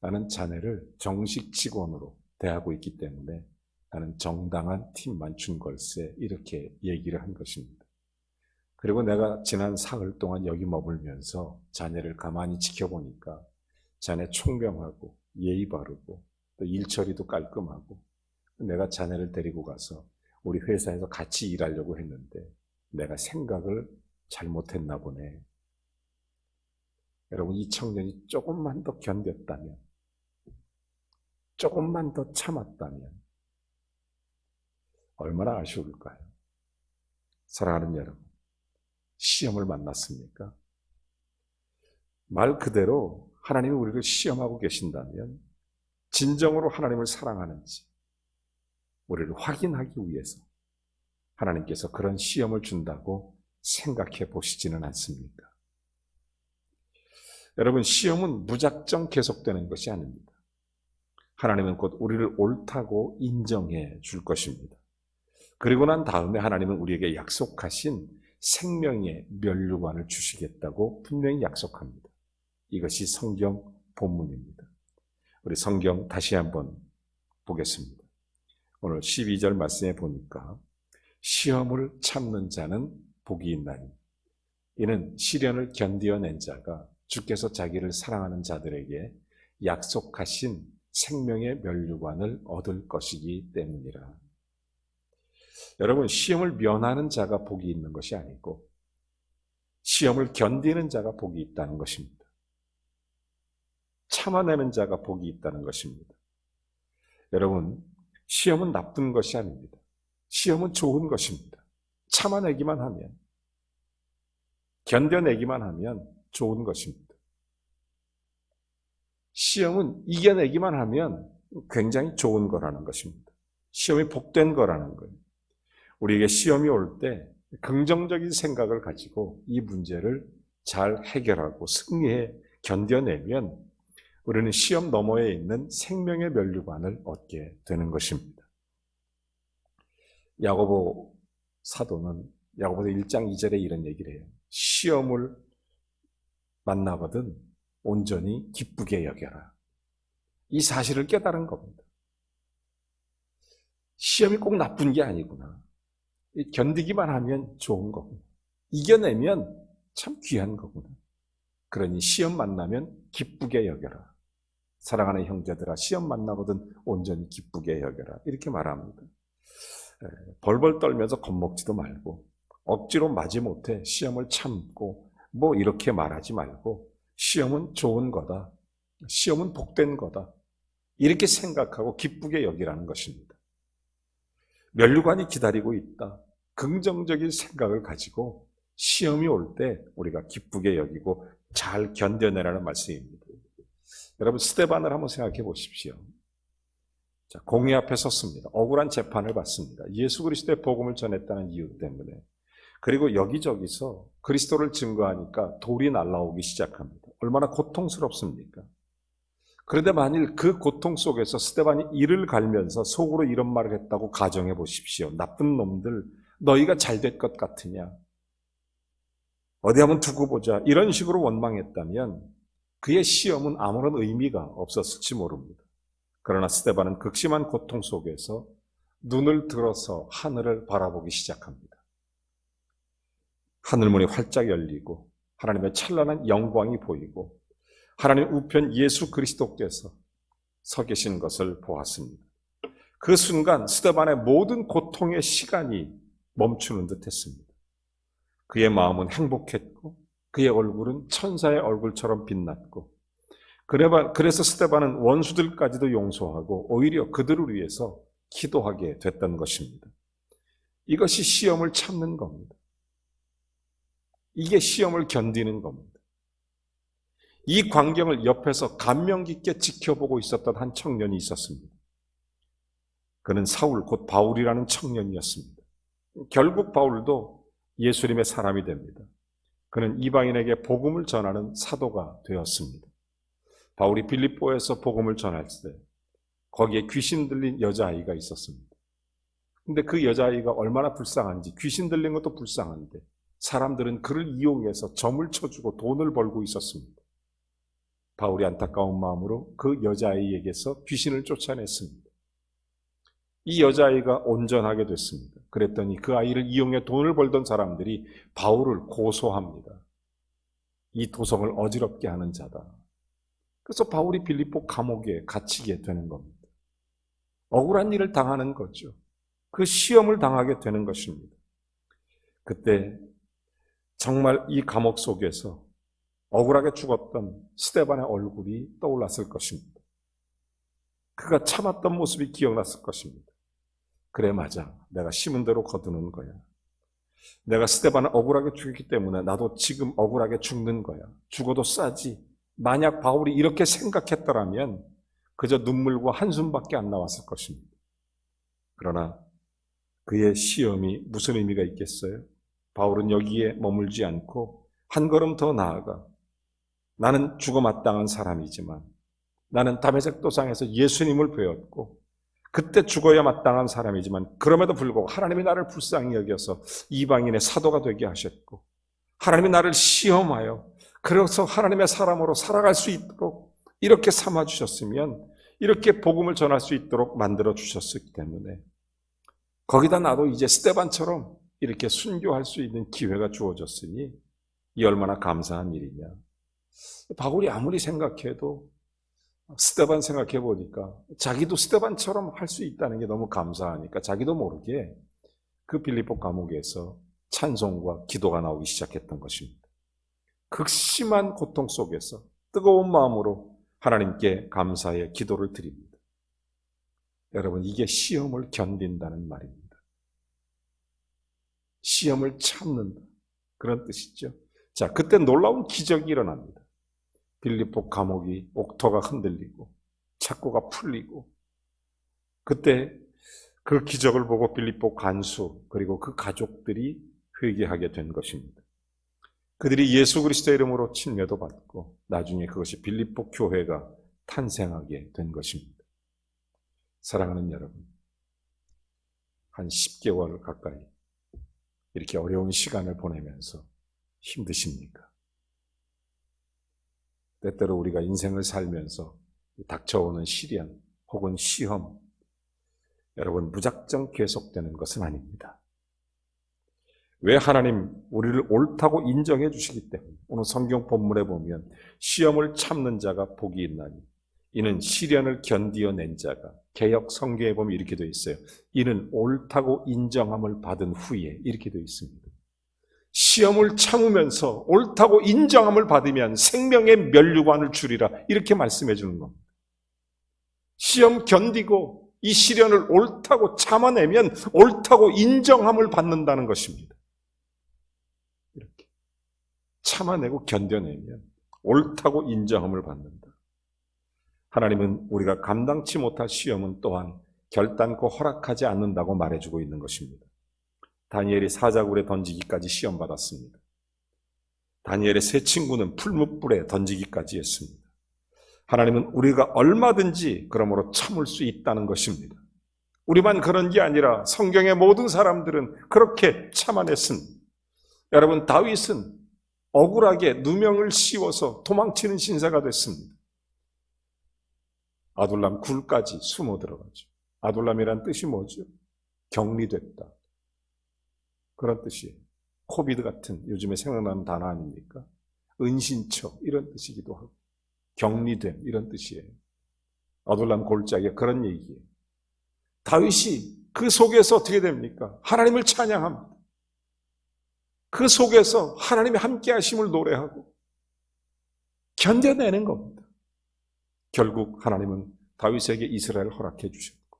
나는 자네를 정식 직원으로 대하고 있기 때문에 나는 정당한 팁만 준 걸세. 이렇게 얘기를 한 것입니다. 그리고 내가 지난 사흘 동안 여기 머물면서 자네를 가만히 지켜보니까 자네 총명하고 예의 바르고 또 일처리도 깔끔하고 내가 자네를 데리고 가서 우리 회사에서 같이 일하려고 했는데 내가 생각을 잘못했나 보네. 여러분, 이 청년이 조금만 더 견뎠다면, 조금만 더 참았다면 얼마나 아쉬울까요? 사랑하는 여러분, 시험을 만났습니까? 말 그대로 하나님이 우리를 시험하고 계신다면 진정으로 하나님을 사랑하는지 우리를 확인하기 위해서 하나님께서 그런 시험을 준다고 생각해 보시지는 않습니까? 여러분, 시험은 무작정 계속되는 것이 아닙니다. 하나님은 곧 우리를 옳다고 인정해 줄 것입니다. 그리고 난 다음에 하나님은 우리에게 약속하신 생명의 면류관을 주시겠다고 분명히 약속합니다. 이것이 성경 본문입니다. 우리 성경 다시 한번 보겠습니다. 오늘 12절 말씀에 보니까 시험을 참는 자는 복이 있나니 이는 시련을 견디어낸 자가 주께서 자기를 사랑하는 자들에게 약속하신 생명의 면류관을 얻을 것이기 때문이라. 여러분, 시험을 면하는 자가 복이 있는 것이 아니고 시험을 견디는 자가 복이 있다는 것입니다. 참아내는 자가 복이 있다는 것입니다. 여러분, 시험은 나쁜 것이 아닙니다. 시험은 좋은 것입니다. 참아내기만 하면, 견뎌내기만 하면 좋은 것입니다. 시험은 이겨내기만 하면 굉장히 좋은 거라는 것입니다. 시험이 복된 거라는 거예요. 우리에게 시험이 올 때 긍정적인 생각을 가지고 이 문제를 잘 해결하고 승리해 견뎌내면 우리는 시험 너머에 있는 생명의 면류관을 얻게 되는 것입니다. 야고보 사도는 야고보서 1장 2절에 이런 얘기를 해요. 시험을 만나거든 온전히 기쁘게 여겨라. 이 사실을 깨달은 겁니다. 시험이 꼭 나쁜 게 아니구나. 견디기만 하면 좋은 거구나. 이겨내면 참 귀한 거구나. 그러니 시험 만나면 기쁘게 여겨라. 사랑하는 형제들아, 시험 만나거든 온전히 기쁘게 여겨라. 이렇게 말합니다. 벌벌 떨면서 겁먹지도 말고 억지로 마지못해 시험을 참고 뭐 이렇게 말하지 말고 시험은 좋은 거다. 시험은 복된 거다. 이렇게 생각하고 기쁘게 여기라는 것입니다. 면류관이 기다리고 있다. 긍정적인 생각을 가지고 시험이 올 때 우리가 기쁘게 여기고 잘 견뎌내라는 말씀입니다. 여러분, 스데반을 한번 생각해 보십시오. 자, 공회 앞에 섰습니다. 억울한 재판을 받습니다. 예수 그리스도의 복음을 전했다는 이유 때문에. 그리고 여기저기서 그리스도를 증거하니까 돌이 날아오기 시작합니다. 얼마나 고통스럽습니까? 그런데 만일 그 고통 속에서 스데반이 이를 갈면서 속으로 이런 말을 했다고 가정해 보십시오. 나쁜 놈들, 너희가 잘 될 것 같으냐? 어디 한번 두고 보자. 이런 식으로 원망했다면 그의 시험은 아무런 의미가 없었을지 모릅니다. 그러나 스데반은 극심한 고통 속에서 눈을 들어서 하늘을 바라보기 시작합니다. 하늘문이 활짝 열리고 하나님의 찬란한 영광이 보이고 하나님 우편 예수 그리스도께서 서 계신 것을 보았습니다. 그 순간 스데반의 모든 고통의 시간이 멈추는 듯 했습니다. 그의 마음은 행복했고 그의 얼굴은 천사의 얼굴처럼 빛났고 그래서 스데반은 원수들까지도 용서하고 오히려 그들을 위해서 기도하게 됐던 것입니다. 이것이 시험을 참는 겁니다. 이게 시험을 견디는 겁니다. 이 광경을 옆에서 감명 깊게 지켜보고 있었던 한 청년이 있었습니다. 그는 사울, 곧 바울이라는 청년이었습니다. 결국 바울도 예수님의 사람이 됩니다. 그는 이방인에게 복음을 전하는 사도가 되었습니다. 바울이 빌립보에서 복음을 전할 때 거기에 귀신 들린 여자아이가 있었습니다. 근데 그 여자아이가 얼마나 불쌍한지, 귀신 들린 것도 불쌍한데 사람들은 그를 이용해서 점을 쳐주고 돈을 벌고 있었습니다. 바울이 안타까운 마음으로 그 여자아이에게서 귀신을 쫓아냈습니다. 이 여자아이가 온전하게 됐습니다. 그랬더니 그 아이를 이용해 돈을 벌던 사람들이 바울을 고소합니다. 이 도성을 어지럽게 하는 자다. 그래서 바울이 빌립보 감옥에 갇히게 되는 겁니다. 억울한 일을 당하는 거죠. 그 시험을 당하게 되는 것입니다. 그때 정말 이 감옥 속에서 억울하게 죽었던 스데반의 얼굴이 떠올랐을 것입니다. 그가 참았던 모습이 기억났을 것입니다. 그래, 맞아. 내가 심은 대로 거두는 거야. 내가 스데반을 억울하게 죽였기 때문에 나도 지금 억울하게 죽는 거야. 죽어도 싸지. 만약 바울이 이렇게 생각했더라면 그저 눈물과 한숨밖에 안 나왔을 것입니다. 그러나 그의 시험이 무슨 의미가 있겠어요? 바울은 여기에 머물지 않고 한 걸음 더 나아가 나는 죽어 마땅한 사람이지만 나는 다메섹 도상에서 예수님을 배웠고 그때 죽어야 마땅한 사람이지만 그럼에도 불구하고 하나님이 나를 불쌍히 여겨서 이방인의 사도가 되게 하셨고 하나님이 나를 시험하여 그래서 하나님의 사람으로 살아갈 수 있도록 이렇게 삼아주셨으면 이렇게 복음을 전할 수 있도록 만들어 주셨기 때문에 거기다 나도 이제 스데반처럼 이렇게 순교할 수 있는 기회가 주어졌으니 이 얼마나 감사한 일이냐. 바울이 아무리 생각해도 스데반 생각해 보니까 자기도 스데반처럼 할 수 있다는 게 너무 감사하니까 자기도 모르게 그 빌립보 감옥에서 찬송과 기도가 나오기 시작했던 것입니다. 극심한 고통 속에서 뜨거운 마음으로 하나님께 감사의 기도를 드립니다. 여러분, 이게 시험을 견딘다는 말입니다. 시험을 참는다. 그런 뜻이죠. 자, 그때 놀라운 기적이 일어납니다. 빌립보 감옥이 옥토가 흔들리고 착고가 풀리고 그때 그 기적을 보고 빌립보 간수 그리고 그 가족들이 회개하게 된 것입니다. 그들이 예수 그리스도의 이름으로 침례도 받고 나중에 그것이 빌립보 교회가 탄생하게 된 것입니다. 사랑하는 여러분, 한 10개월 가까이 이렇게 어려운 시간을 보내면서 힘드십니까? 때때로 우리가 인생을 살면서 닥쳐오는 시련 혹은 시험, 여러분 무작정 계속되는 것은 아닙니다. 왜 하나님 우리를 옳다고 인정해 주시기 때문에 오늘 성경 본문에 보면 시험을 참는 자가 복이 있나니 이는 시련을 견디어낸 자가 개역 성경에 보면 이렇게 되어 있어요. 이는 옳다고 인정함을 받은 후에 이렇게 되어 있습니다. 시험을 참으면서 옳다고 인정함을 받으면 생명의 면류관을 주리라 이렇게 말씀해 주는 겁니다. 시험 견디고 이 시련을 옳다고 참아내면 옳다고 인정함을 받는다는 것입니다. 이렇게 참아내고 견뎌내면 옳다고 인정함을 받는다. 하나님은 우리가 감당치 못할 시험은 또한 결단코 허락하지 않는다고 말해주고 있는 것입니다. 다니엘이 사자굴에 던지기까지 시험받았습니다. 다니엘의 세 친구는 풀무불에 던지기까지 했습니다. 하나님은 우리가 얼마든지 그러므로 참을 수 있다는 것입니다. 우리만 그런 게 아니라 성경의 모든 사람들은 그렇게 참아냈습니다. 여러분, 다윗은 억울하게 누명을 씌워서 도망치는 신세가 됐습니다. 아둘람 굴까지 숨어 들어가죠. 아둘람이란 뜻이 뭐죠? 격리됐다. 그런 뜻이에요. 코비드 같은 요즘에 생각나는 단어 아닙니까? 은신처 이런 뜻이기도 하고 격리됨 이런 뜻이에요. 아둘람 골짜기가 그런 얘기예요. 다윗이 그 속에서 어떻게 됩니까? 하나님을 찬양합니다. 그 속에서 하나님의 함께 하심을 노래하고 견뎌내는 겁니다. 결국 하나님은 다윗에게 이스라엘을 허락해 주셨고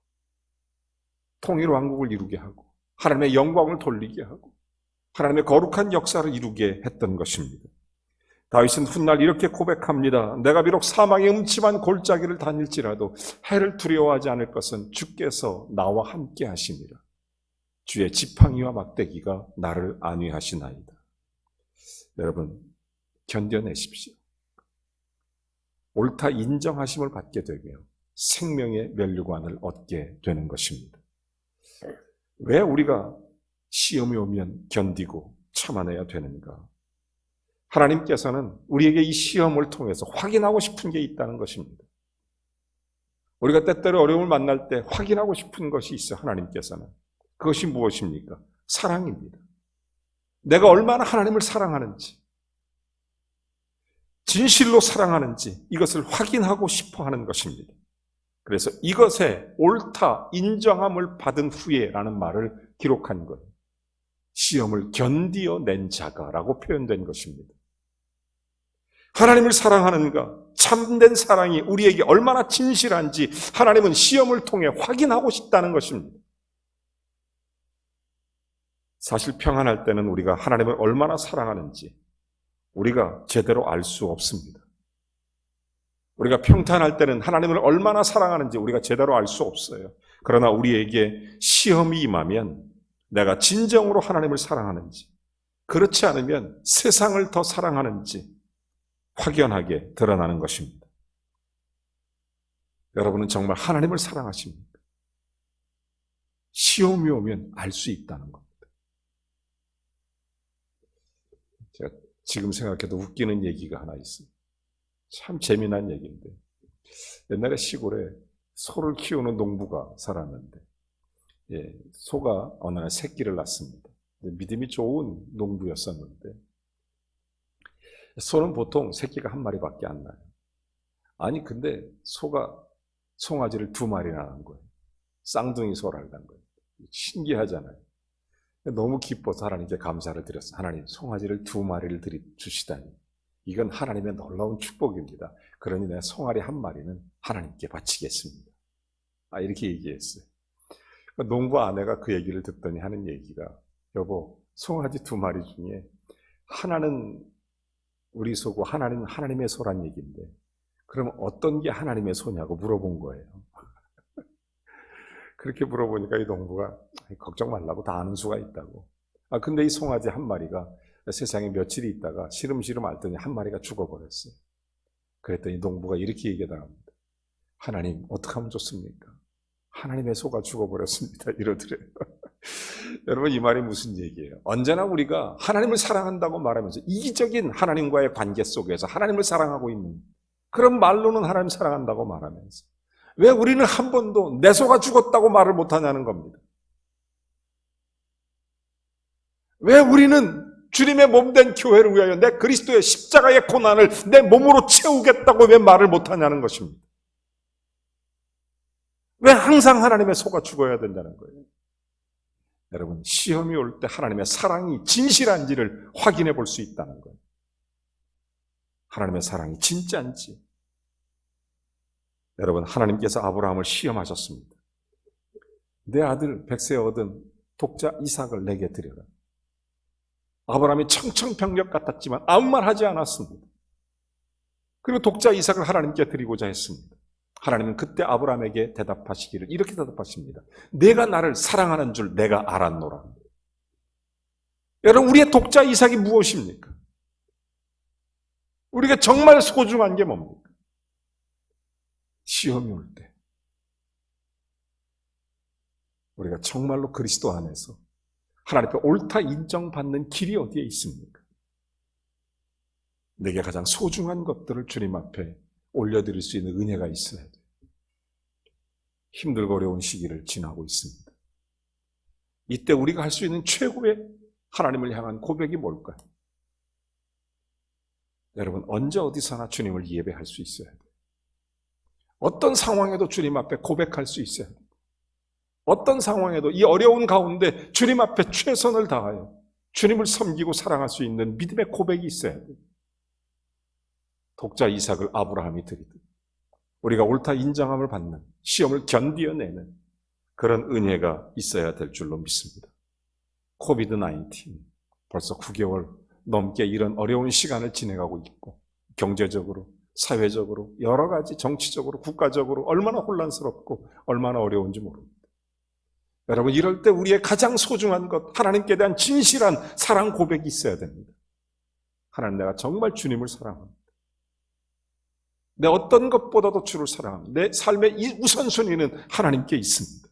통일 왕국을 이루게 하고 하나님의 영광을 돌리게 하고 하나님의 거룩한 역사를 이루게 했던 것입니다. 다윗은 훗날 이렇게 고백합니다. 내가 비록 사망의 음침한 골짜기를 다닐지라도 해를 두려워하지 않을 것은 주께서 나와 함께 하시니라. 주의 지팡이와 막대기가 나를 안위하시나이다. 여러분, 견뎌내십시오. 옳다 인정하심을 받게 되며 생명의 면류관을 얻게 되는 것입니다. 왜 우리가 시험이 오면 견디고 참아내야 되는가? 하나님께서는 우리에게 이 시험을 통해서 확인하고 싶은 게 있다는 것입니다. 우리가 때때로 어려움을 만날 때 확인하고 싶은 것이 있어요. 하나님께서는. 그것이 무엇입니까? 사랑입니다. 내가 얼마나 하나님을 사랑하는지, 진실로 사랑하는지 이것을 확인하고 싶어 하는 것입니다. 그래서 이것에 옳다 인정함을 받은 후에라는 말을 기록한 것, 시험을 견디어낸 자가라고 표현된 것입니다. 하나님을 사랑하는가, 참된 사랑이 우리에게 얼마나 진실한지 하나님은 시험을 통해 확인하고 싶다는 것입니다. 사실 평안할 때는 우리가 하나님을 얼마나 사랑하는지 우리가 제대로 알 수 없습니다. 우리가 평탄할 때는 하나님을 얼마나 사랑하는지 우리가 제대로 알 수 없어요. 그러나 우리에게 시험이 임하면 내가 진정으로 하나님을 사랑하는지, 그렇지 않으면 세상을 더 사랑하는지 확연하게 드러나는 것입니다. 여러분은 정말 하나님을 사랑하십니까? 시험이 오면 알 수 있다는 겁니다. 제가 지금 생각해도 웃기는 얘기가 하나 있습니다. 참 재미난 얘기인데, 옛날에 시골에 소를 키우는 농부가 살았는데, 소가 어느 날 새끼를 낳습니다. 믿음이 좋은 농부였었는데, 소는 보통 새끼가 한 마리밖에 안 나요. 아니 근데 소가 송아지를 2마리나 낳은 거예요. 쌍둥이 소를 낳은 거예요. 신기하잖아요. 너무 기뻐서 하나님께 감사를 드렸어요. 하나님, 송아지를 2마리를 주시다니 이건 하나님의 놀라운 축복입니다. 그러니 내가 송아리 1마리는 하나님께 바치겠습니다. 이렇게 얘기했어요. 농부 아내가 그 얘기를 듣더니 하는 얘기가, 여보, 송아지 2마리 중에 하나는 우리 소고 하나는 하나님의 소란 얘기인데 그럼 어떤 게 하나님의 소냐고 물어본 거예요. 그렇게 물어보니까 이 농부가 걱정 말라고 다 아는 수가 있다고. 근데 이 송아지 1마리가 세상에 며칠이 있다가 시름시름 앓더니 1마리가 죽어버렸어요. 그랬더니 농부가 이렇게 얘기합니다. 하나님, 어떻게 하면 좋습니까? 하나님의 소가 죽어버렸습니다. 이러더래요. 여러분, 이 말이 무슨 얘기예요? 언제나 우리가 하나님을 사랑한다고 말하면서 이기적인 하나님과의 관계 속에서 하나님을 사랑하고 있는 그런 말로는 하나님 사랑한다고 말하면서 왜 우리는 한 번도 내 소가 죽었다고 말을 못하냐는 겁니다. 왜 우리는 주님의 몸된 교회를 위하여 내 그리스도의 십자가의 고난을 내 몸으로 채우겠다고 왜 말을 못하냐는 것입니다. 왜 항상 하나님의 소가 죽어야 된다는 거예요? 여러분, 시험이 올 때 하나님의 사랑이 진실한지를 확인해 볼 수 있다는 거예요. 하나님의 사랑이 진짜인지. 여러분, 하나님께서 아브라함을 시험하셨습니다. 내 아들 100세 얻은 독자 이삭을 내게 드려라. 아브라함이 청청병력 같았지만 아무 말 하지 않았습니다. 그리고 독자 이삭을 하나님께 드리고자 했습니다. 하나님은 그때 아브라함에게 대답하시기를 이렇게 대답하십니다. 내가 나를 사랑하는 줄 내가 알았노라. 여러분, 우리의 독자 이삭이 무엇입니까? 우리가 정말 소중한 게 뭡니까? 시험이 올 때 우리가 정말로 그리스도 안에서 하나님 앞에 옳다 인정받는 길이 어디에 있습니까? 내게 가장 소중한 것들을 주님 앞에 올려드릴 수 있는 은혜가 있어야 돼요. 힘들고 어려운 시기를 지나고 있습니다. 이때 우리가 할 수 있는 최고의 하나님을 향한 고백이 뭘까요? 여러분, 언제 어디서나 주님을 예배할 수 있어야 돼요. 어떤 상황에도 주님 앞에 고백할 수 있어야 돼요. 어떤 상황에도 이 어려운 가운데 주님 앞에 최선을 다하여 주님을 섬기고 사랑할 수 있는 믿음의 고백이 있어야 돼요. 독자 이삭을 아브라함이 드리듯 우리가 옳다 인정함을 받는, 시험을 견디어내는 그런 은혜가 있어야 될 줄로 믿습니다. 코비드-19 벌써 9개월 넘게 이런 어려운 시간을 지내가고 있고, 경제적으로, 사회적으로, 여러 가지 정치적으로, 국가적으로 얼마나 혼란스럽고 얼마나 어려운지 모릅니다. 여러분, 이럴 때 우리의 가장 소중한 것, 하나님께 대한 진실한 사랑 고백이 있어야 됩니다. 하나님, 내가 정말 주님을 사랑합니다. 내 어떤 것보다도 주를 사랑합니다. 내 삶의 우선순위는 하나님께 있습니다.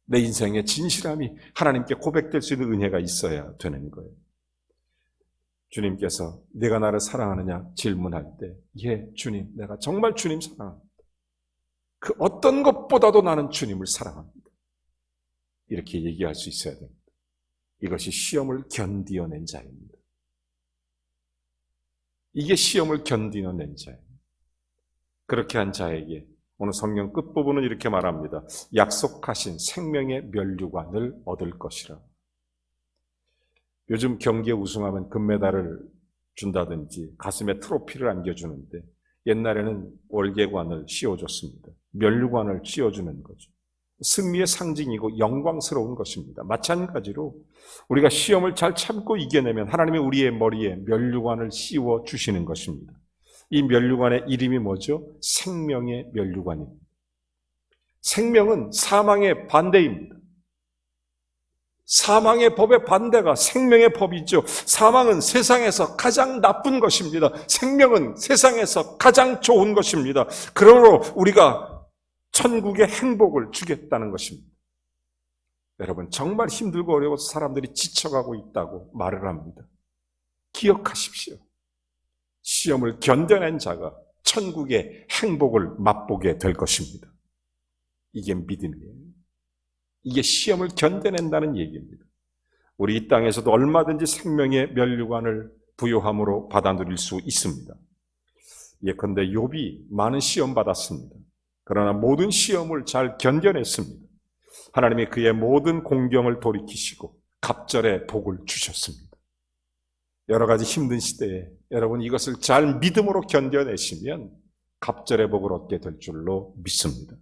내 인생의 진실함이 하나님께 고백될 수 있는 은혜가 있어야 되는 거예요. 주님께서 내가 나를 사랑하느냐 질문할 때, 예, 주님, 내가 정말 주님 사랑합니다. 그 어떤 것보다도 나는 주님을 사랑합니다. 이렇게 얘기할 수 있어야 됩니다. 이것이 시험을 견디어낸 자입니다. 이게 시험을 견디어낸 자예요. 그렇게 한 자에게 오늘 성경 끝부분은 이렇게 말합니다. 약속하신 생명의 면류관을 얻을 것이라. 요즘 경기에 우승하면 금메달을 준다든지 가슴에 트로피를 안겨주는데, 옛날에는 월계관을 씌워줬습니다. 면류관을 씌워주는 거죠. 승리의 상징이고 영광스러운 것입니다. 마찬가지로 우리가 시험을 잘 참고 이겨내면 하나님이 우리의 머리에 면류관을 씌워 주시는 것입니다. 이 면류관의 이름이 뭐죠? 생명의 면류관입니다. 생명은 사망의 반대입니다. 사망의 법의 반대가 생명의 법이죠. 사망은 세상에서 가장 나쁜 것입니다. 생명은 세상에서 가장 좋은 것입니다. 그러므로 우리가 천국의 행복을 주겠다는 것입니다. 여러분, 정말 힘들고 어려워서 사람들이 지쳐가고 있다고 말을 합니다. 기억하십시오. 시험을 견뎌낸 자가 천국의 행복을 맛보게 될 것입니다. 이게 믿음이에요. 이게 시험을 견뎌낸다는 얘기입니다. 우리 이 땅에서도 얼마든지 생명의 면류관을 부요함으로 받아 누릴 수 있습니다. 예컨대 욥이 많은 시험 받았습니다. 그러나 모든 시험을 잘 견뎌냈습니다. 하나님이 그의 모든 공경을 돌이키시고 갑절의 복을 주셨습니다. 여러 가지 힘든 시대에 여러분 이것을 잘 믿음으로 견뎌내시면 갑절의 복을 얻게 될 줄로 믿습니다.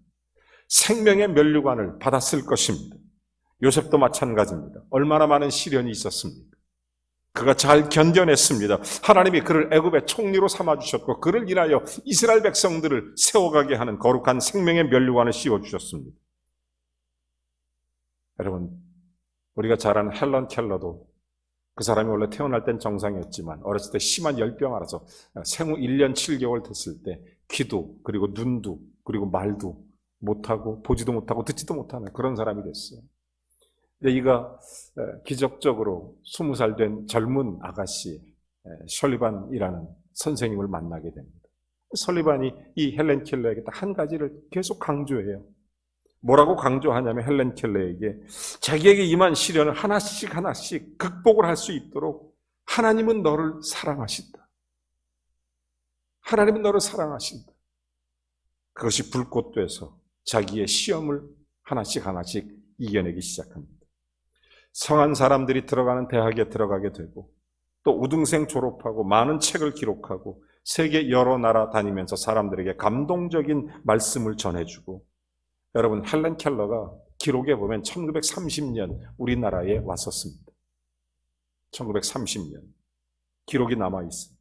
생명의 면류관을 받았을 것입니다. 요셉도 마찬가지입니다. 얼마나 많은 시련이 있었습니까? 그가 잘 견뎌냈습니다. 하나님이 그를 애굽의 총리로 삼아주셨고 그를 인하여 이스라엘 백성들을 세워가게 하는 거룩한 생명의 면류관을 씌워주셨습니다. 여러분, 우리가 잘 아는 헬런 켈러도 그 사람이 원래 태어날 땐 정상이었지만 어렸을 때 심한 열병 알아서 생후 1년 7개월 됐을 때 귀도 그리고 눈도 그리고 말도 못하고 보지도 못하고 듣지도 못하는 그런 사람이 됐어요. 근데 이가 기적적으로 20살 된 젊은 아가씨 설리반이라는 선생님을 만나게 됩니다. 설리반이 이 헬렌 켈러에게 딱 한 가지를 계속 강조해요. 뭐라고 강조하냐면 헬렌 켈러에게 자기에게 임한 시련을 하나씩 하나씩 극복을 할 수 있도록 하나님은 너를 사랑하신다. 하나님은 너를 사랑하신다. 그것이 불꽃돼서 자기의 시험을 하나씩 하나씩 이겨내기 시작합니다. 성한 사람들이 들어가는 대학에 들어가게 되고 또 우등생 졸업하고 많은 책을 기록하고 세계 여러 나라 다니면서 사람들에게 감동적인 말씀을 전해주고, 여러분 헬렌 켈러가 기록에 보면 1930년 우리나라에 왔었습니다. 1930년 기록이 남아있어요.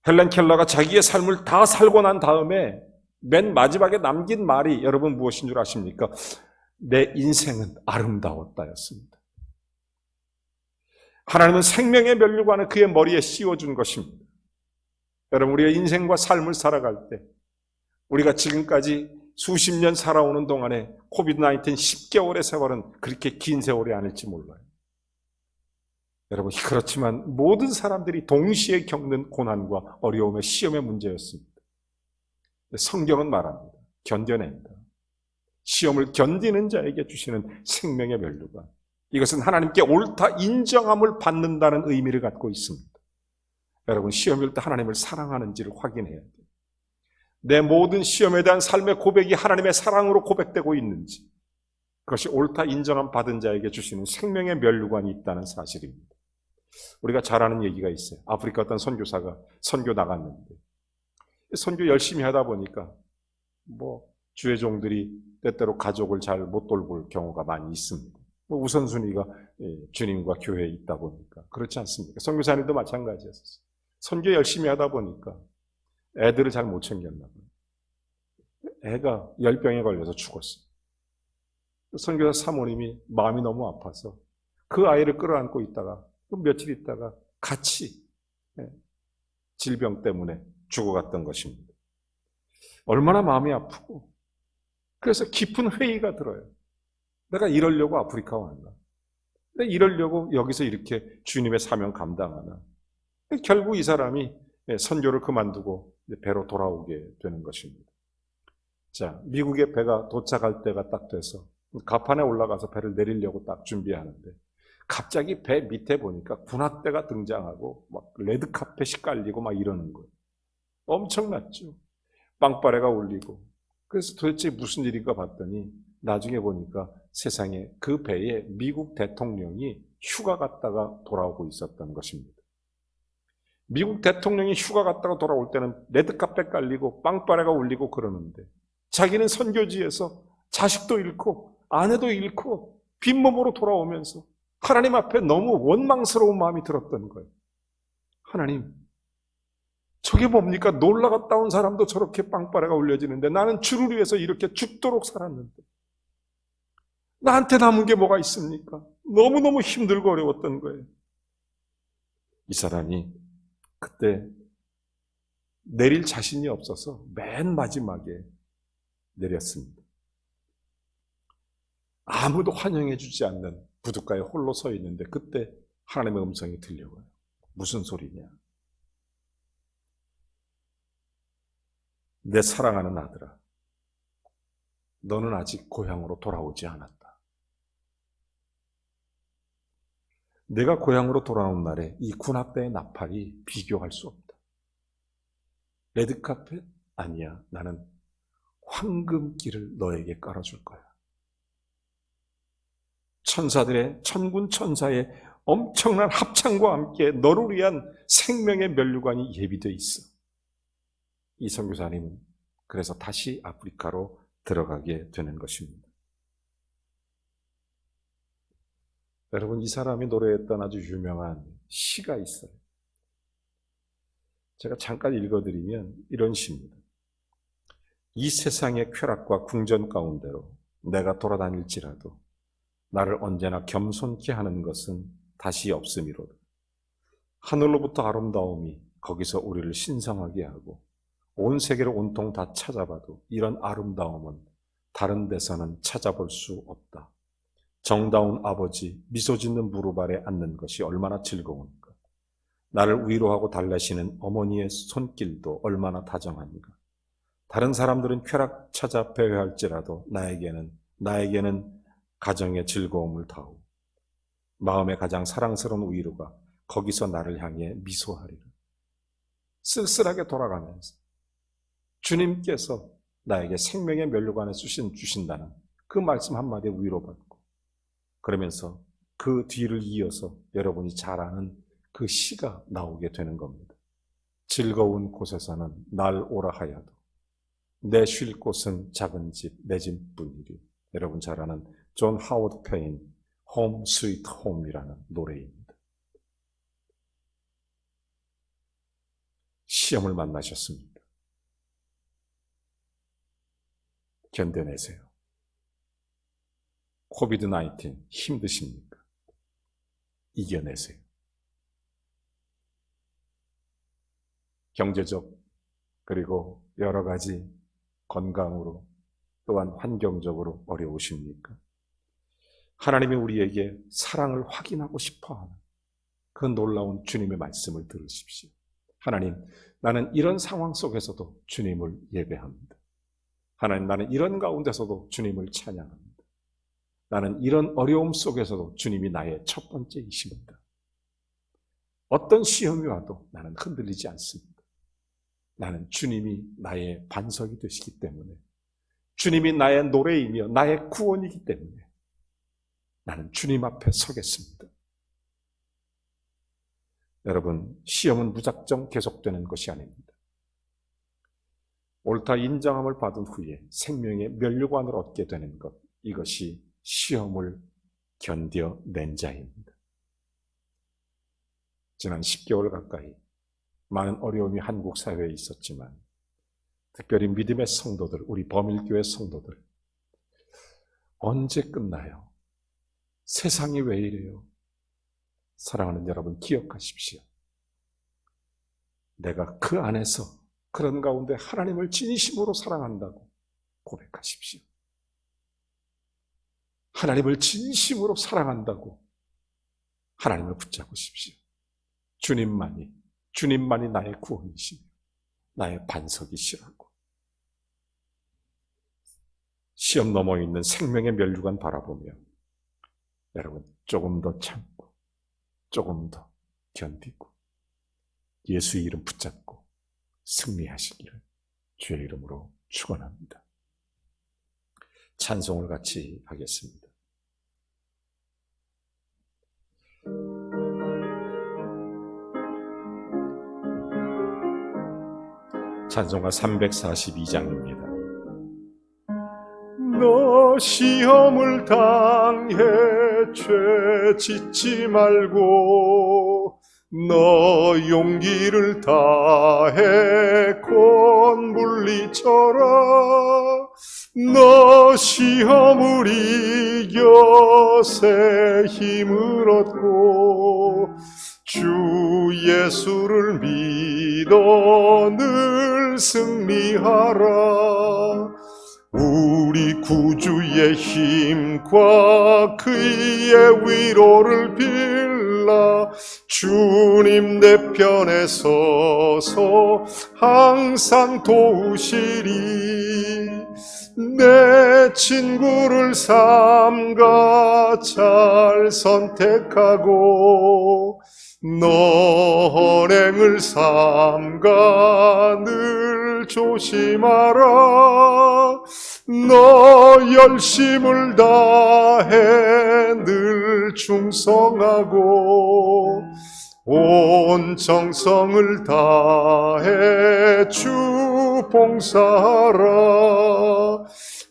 헬렌 켈러가 자기의 삶을 다 살고 난 다음에 맨 마지막에 남긴 말이 여러분 무엇인 줄 아십니까? 내 인생은 아름다웠다였습니다. 하나님은 생명의 면류관을 그의 머리에 씌워준 것입니다. 여러분, 우리가 인생과 삶을 살아갈 때 우리가 지금까지 수십 년 살아오는 동안에 코비드-19 10개월의 세월은 그렇게 긴 세월이 아닐지 몰라요. 여러분, 그렇지만 모든 사람들이 동시에 겪는 고난과 어려움의 시험의 문제였습니다. 성경은 말합니다. 견뎌낸다. 시험을 견디는 자에게 주시는 생명의 면류관. 이것은 하나님께 옳다 인정함을 받는다는 의미를 갖고 있습니다. 여러분, 시험일 때 하나님을 사랑하는지를 확인해야 돼요. 내 모든 시험에 대한 삶의 고백이 하나님의 사랑으로 고백되고 있는지, 그것이 옳다 인정함 받은 자에게 주시는 생명의 면류관이 있다는 사실입니다. 우리가 잘 아는 얘기가 있어요. 아프리카 어떤 선교사가 선교 나갔는데 선교 열심히 하다 보니까 주의 종들이 때때로 가족을 잘 못 돌볼 경우가 많이 있습니다. 우선순위가 주님과 교회에 있다 보니까 그렇지 않습니까? 선교사님도 마찬가지였어요. 선교 열심히 하다 보니까 애들을 잘 못 챙겼나 봐요. 애가 열병에 걸려서 죽었어요. 선교사 사모님이 마음이 너무 아파서 그 아이를 끌어안고 있다가 며칠 있다가 같이 질병 때문에 죽어갔던 것입니다. 얼마나 마음이 아프고, 그래서 깊은 회의가 들어요. 내가 이러려고 아프리카 왔나? 내가 이러려고 여기서 이렇게 주님의 사명 감당하나? 결국 이 사람이 선교를 그만두고 배로 돌아오게 되는 것입니다. 자, 미국에 배가 도착할 때가 딱 돼서 갑판에 올라가서 배를 내리려고 딱 준비하는데 갑자기 배 밑에 보니까 군악대가 등장하고 막 레드카펫이 깔리고 막 이러는 거예요. 엄청났죠. 빵빠레가 울리고. 그래서 도대체 무슨 일인가 봤더니 나중에 보니까 세상에 그 배에 미국 대통령이 휴가 갔다가 돌아오고 있었던 것입니다. 미국 대통령이 휴가 갔다가 돌아올 때는 레드카펫 깔리고 빵빠레가 울리고 그러는데 자기는 선교지에서 자식도 잃고 아내도 잃고 빈몸으로 돌아오면서 하나님 앞에 너무 원망스러운 마음이 들었던 거예요. 하나님, 저게 뭡니까? 놀러 갔다 온 사람도 저렇게 빵빠레가 울려지는데 나는 주를 위해서 이렇게 죽도록 살았는데 나한테 남은 게 뭐가 있습니까? 너무너무 힘들고 어려웠던 거예요. 이 사람이 그때 내릴 자신이 없어서 맨 마지막에 내렸습니다. 아무도 환영해 주지 않는 부둣가에 홀로 서 있는데 그때 하나님의 음성이 들려와요. 무슨 소리냐? 내 사랑하는 아들아, 너는 아직 고향으로 돌아오지 않았다. 내가 고향으로 돌아온 날에 이 군악대의 나팔이 비교할 수 없다. 레드카펫? 아니야. 나는 황금길을 너에게 깔아줄 거야. 천사들의, 천군 천사의 엄청난 합창과 함께 너를 위한 생명의 면류관이 예비되어 있어. 이 선교사님은 그래서 다시 아프리카로 들어가게 되는 것입니다. 여러분, 이 사람이 노래했던 아주 유명한 시가 있어요. 제가 잠깐 읽어드리면 이런 시입니다. 이 세상의 쾌락과 궁전 가운데로 내가 돌아다닐지라도 나를 언제나 겸손케 하는 것은 다시 없음이로다. 하늘로부터 아름다움이 거기서 우리를 신성하게 하고 온 세계를 온통 다 찾아봐도 이런 아름다움은 다른 데서는 찾아볼 수 없다. 정다운 아버지 미소 짓는 무릎 아래 앉는 것이 얼마나 즐거운가. 나를 위로하고 달래시는 어머니의 손길도 얼마나 다정한가. 다른 사람들은 쾌락 찾아 배회할지라도 나에게는 가정의 즐거움을 다오. 마음의 가장 사랑스러운 위로가 거기서 나를 향해 미소하리라. 쓸쓸하게 돌아가면서 주님께서 나에게 생명의 면류관을 주신다는 그 말씀 한마디에 위로받고, 그러면서 그 뒤를 이어서 여러분이 잘 아는 그 시가 나오게 되는 겁니다. 즐거운 곳에서는 날 오라 하여도 내 쉴 곳은 작은 집, 내 집뿐이리. 여러분 잘 아는 존 하워드 페인 홈 스위트 홈이라는 노래입니다. 시험을 만나셨습니까? 견뎌내세요. 코비드-19 힘드십니까? 이겨내세요. 경제적 그리고 여러 가지 건강으로 또한 환경적으로 어려우십니까? 하나님이 우리에게 사랑을 확인하고 싶어하는 그 놀라운 주님의 말씀을 들으십시오. 하나님, 나는 이런 상황 속에서도 주님을 예배합니다. 하나님, 나는 이런 가운데서도 주님을 찬양합니다. 나는 이런 어려움 속에서도 주님이 나의 첫 번째이십니다. 어떤 시험이 와도 나는 흔들리지 않습니다. 나는 주님이 나의 반석이 되시기 때문에, 주님이 나의 노래이며 나의 구원이기 때문에 나는 주님 앞에 서겠습니다. 여러분, 시험은 무작정 계속되는 것이 아닙니다. 옳다 인정함을 받은 후에 생명의 면류관을 얻게 되는 것, 이것이 시험을 견뎌낸 자입니다. 지난 10개월 가까이 많은 어려움이 한국 사회에 있었지만, 특별히 믿음의 성도들, 우리 범일교회 성도들, 언제 끝나요? 세상이 왜 이래요? 사랑하는 여러분, 기억하십시오. 내가 그 안에서, 그런 가운데 하나님을 진심으로 사랑한다고 고백하십시오. 하나님을 진심으로 사랑한다고 하나님을 붙잡으십시오. 주님만이 나의 구원이시며 나의 반석이시라고. 시험 넘어 있는 생명의 면류관 바라보며 여러분, 조금 더 참고 조금 더 견디고 예수의 이름 붙잡고 승리하시기를 주의 이름으로 축원합니다. 찬송을 같이 하겠습니다. 찬송가 342장입니다. 너 시험을 당해 죄 짓지 말고, 너 용기를 다해 곧 물리쳐라. 너 시험을 이겨 새 힘을 얻고, 주 예수를 믿어 늘 승리하라. 우리 구주의 힘과 그의 위로를 빌라. 주님 내 편에 서서 항상 도우시리. 내 친구를 삼가 잘 선택하고, 너 헌행을 삼가 늘 조심하라. 너 열심을 다해 늘 충성하고, 온 정성을 다해 주 봉사하라.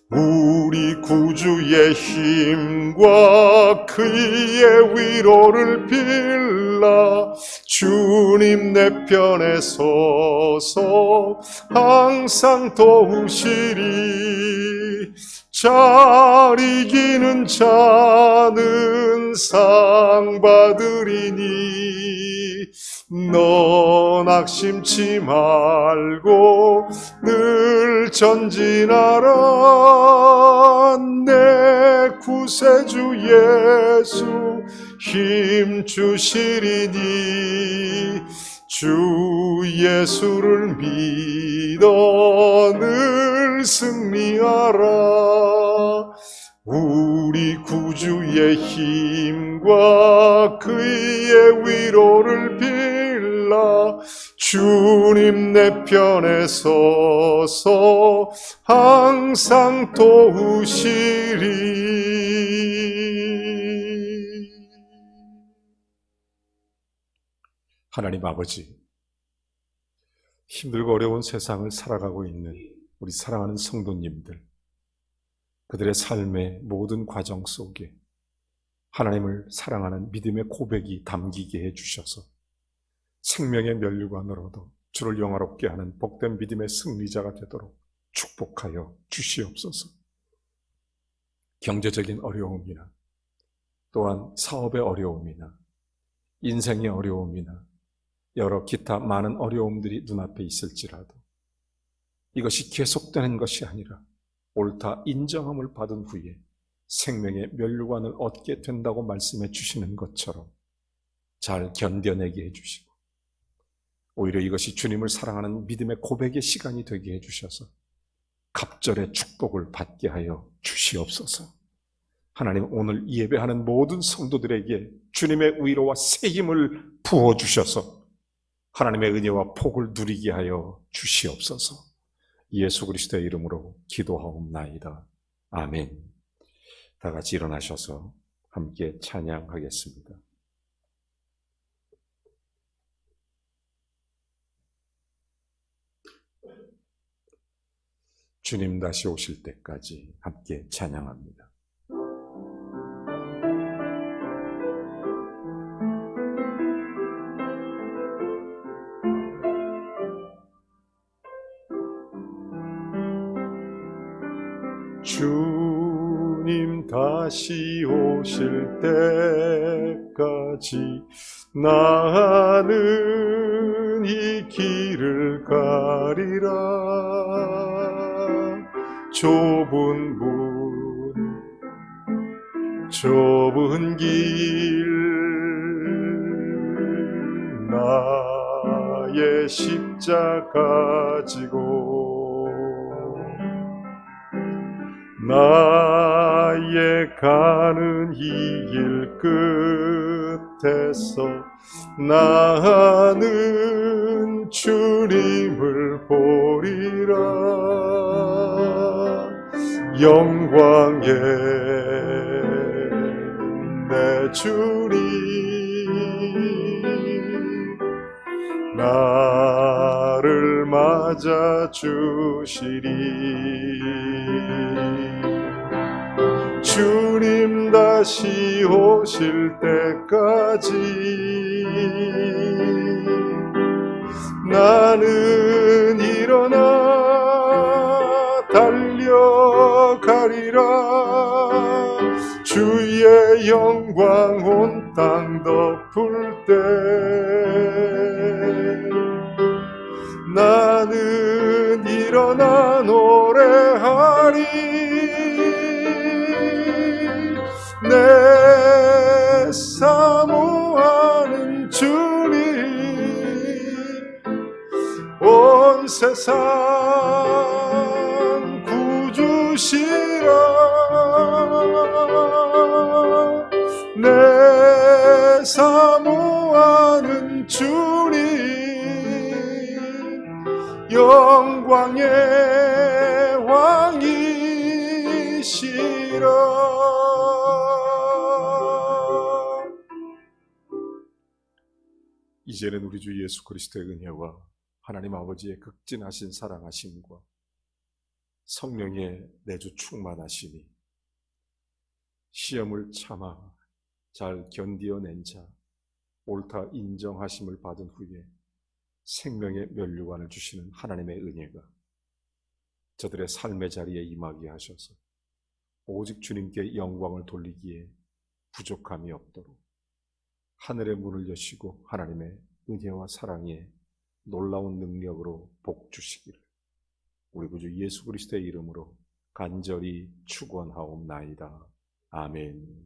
우리 구주의 힘과 그의 위로를 빌라. 주님 내 편에 서서 항상 도우시리. 잘 이기는 자는 상 받으리니, 너 낙심치 말고 늘 전진하라. 내 구세주 예수 힘 주시리니, 주 예수를 믿어 늘 승리하라. 우리 구주의 힘과 그의 위로를 빌라. 주님 내 편에 서서 항상 도우시리. 하나님 아버지, 힘들고 어려운 세상을 살아가고 있는 우리 사랑하는 성도님들, 그들의 삶의 모든 과정 속에 하나님을 사랑하는 믿음의 고백이 담기게 해주셔서 생명의 면류관으로도 주를 영화롭게 하는 복된 믿음의 승리자가 되도록 축복하여 주시옵소서. 경제적인 어려움이나 또한 사업의 어려움이나 인생의 어려움이나 여러 기타 많은 어려움들이 눈앞에 있을지라도 이것이 계속되는 것이 아니라 옳다 인정함을 받은 후에 생명의 면류관을 얻게 된다고 말씀해 주시는 것처럼 잘 견뎌내게 해주시고, 오히려 이것이 주님을 사랑하는 믿음의 고백의 시간이 되게 해주셔서 갑절의 축복을 받게 하여 주시옵소서. 하나님, 오늘 예배하는 모든 성도들에게 주님의 위로와 새 힘을 부어주셔서 하나님의 은혜와 복을 누리게 하여 주시옵소서. 예수 그리스도의 이름으로 기도하옵나이다. 아멘. 다 같이 일어나셔서 함께 찬양하겠습니다. 주님 다시 오실 때까지 함께 찬양합니다. 주님 다시 오실 때까지 나는 이 길을 가리라. 좁은 문, 좁은 길, 나의 십자가 지고 나의 가는 이 길 끝에서 나는 주님을 보리라. 영광의 내 주님 나를 맞아 주시리. 주님 다시 오실 때까지 나는 일어나 달려가리라. 주의 영광 온 땅 덮을 때 나는 일어나 노래하리. 내 사모하는 주님 온 세상 구주시라. 내 사모하는 주님 영광의 왕이시라. 이제는 우리 주 예수 그리스도의 은혜와 하나님 아버지의 극진하신 사랑하심과 성령의 내주 충만하심이 시험을 참아 잘 견디어낸 자 옳다 인정하심을 받은 후에 생명의 면류관을 주시는 하나님의 은혜가 저들의 삶의 자리에 임하게 하셔서 오직 주님께 영광을 돌리기에 부족함이 없도록 하늘의 문을 여시고 하나님의 은혜와 사랑에 놀라운 능력으로 복 주시기를 우리 구주 예수 그리스도의 이름으로 간절히 축원하옵나이다. 아멘.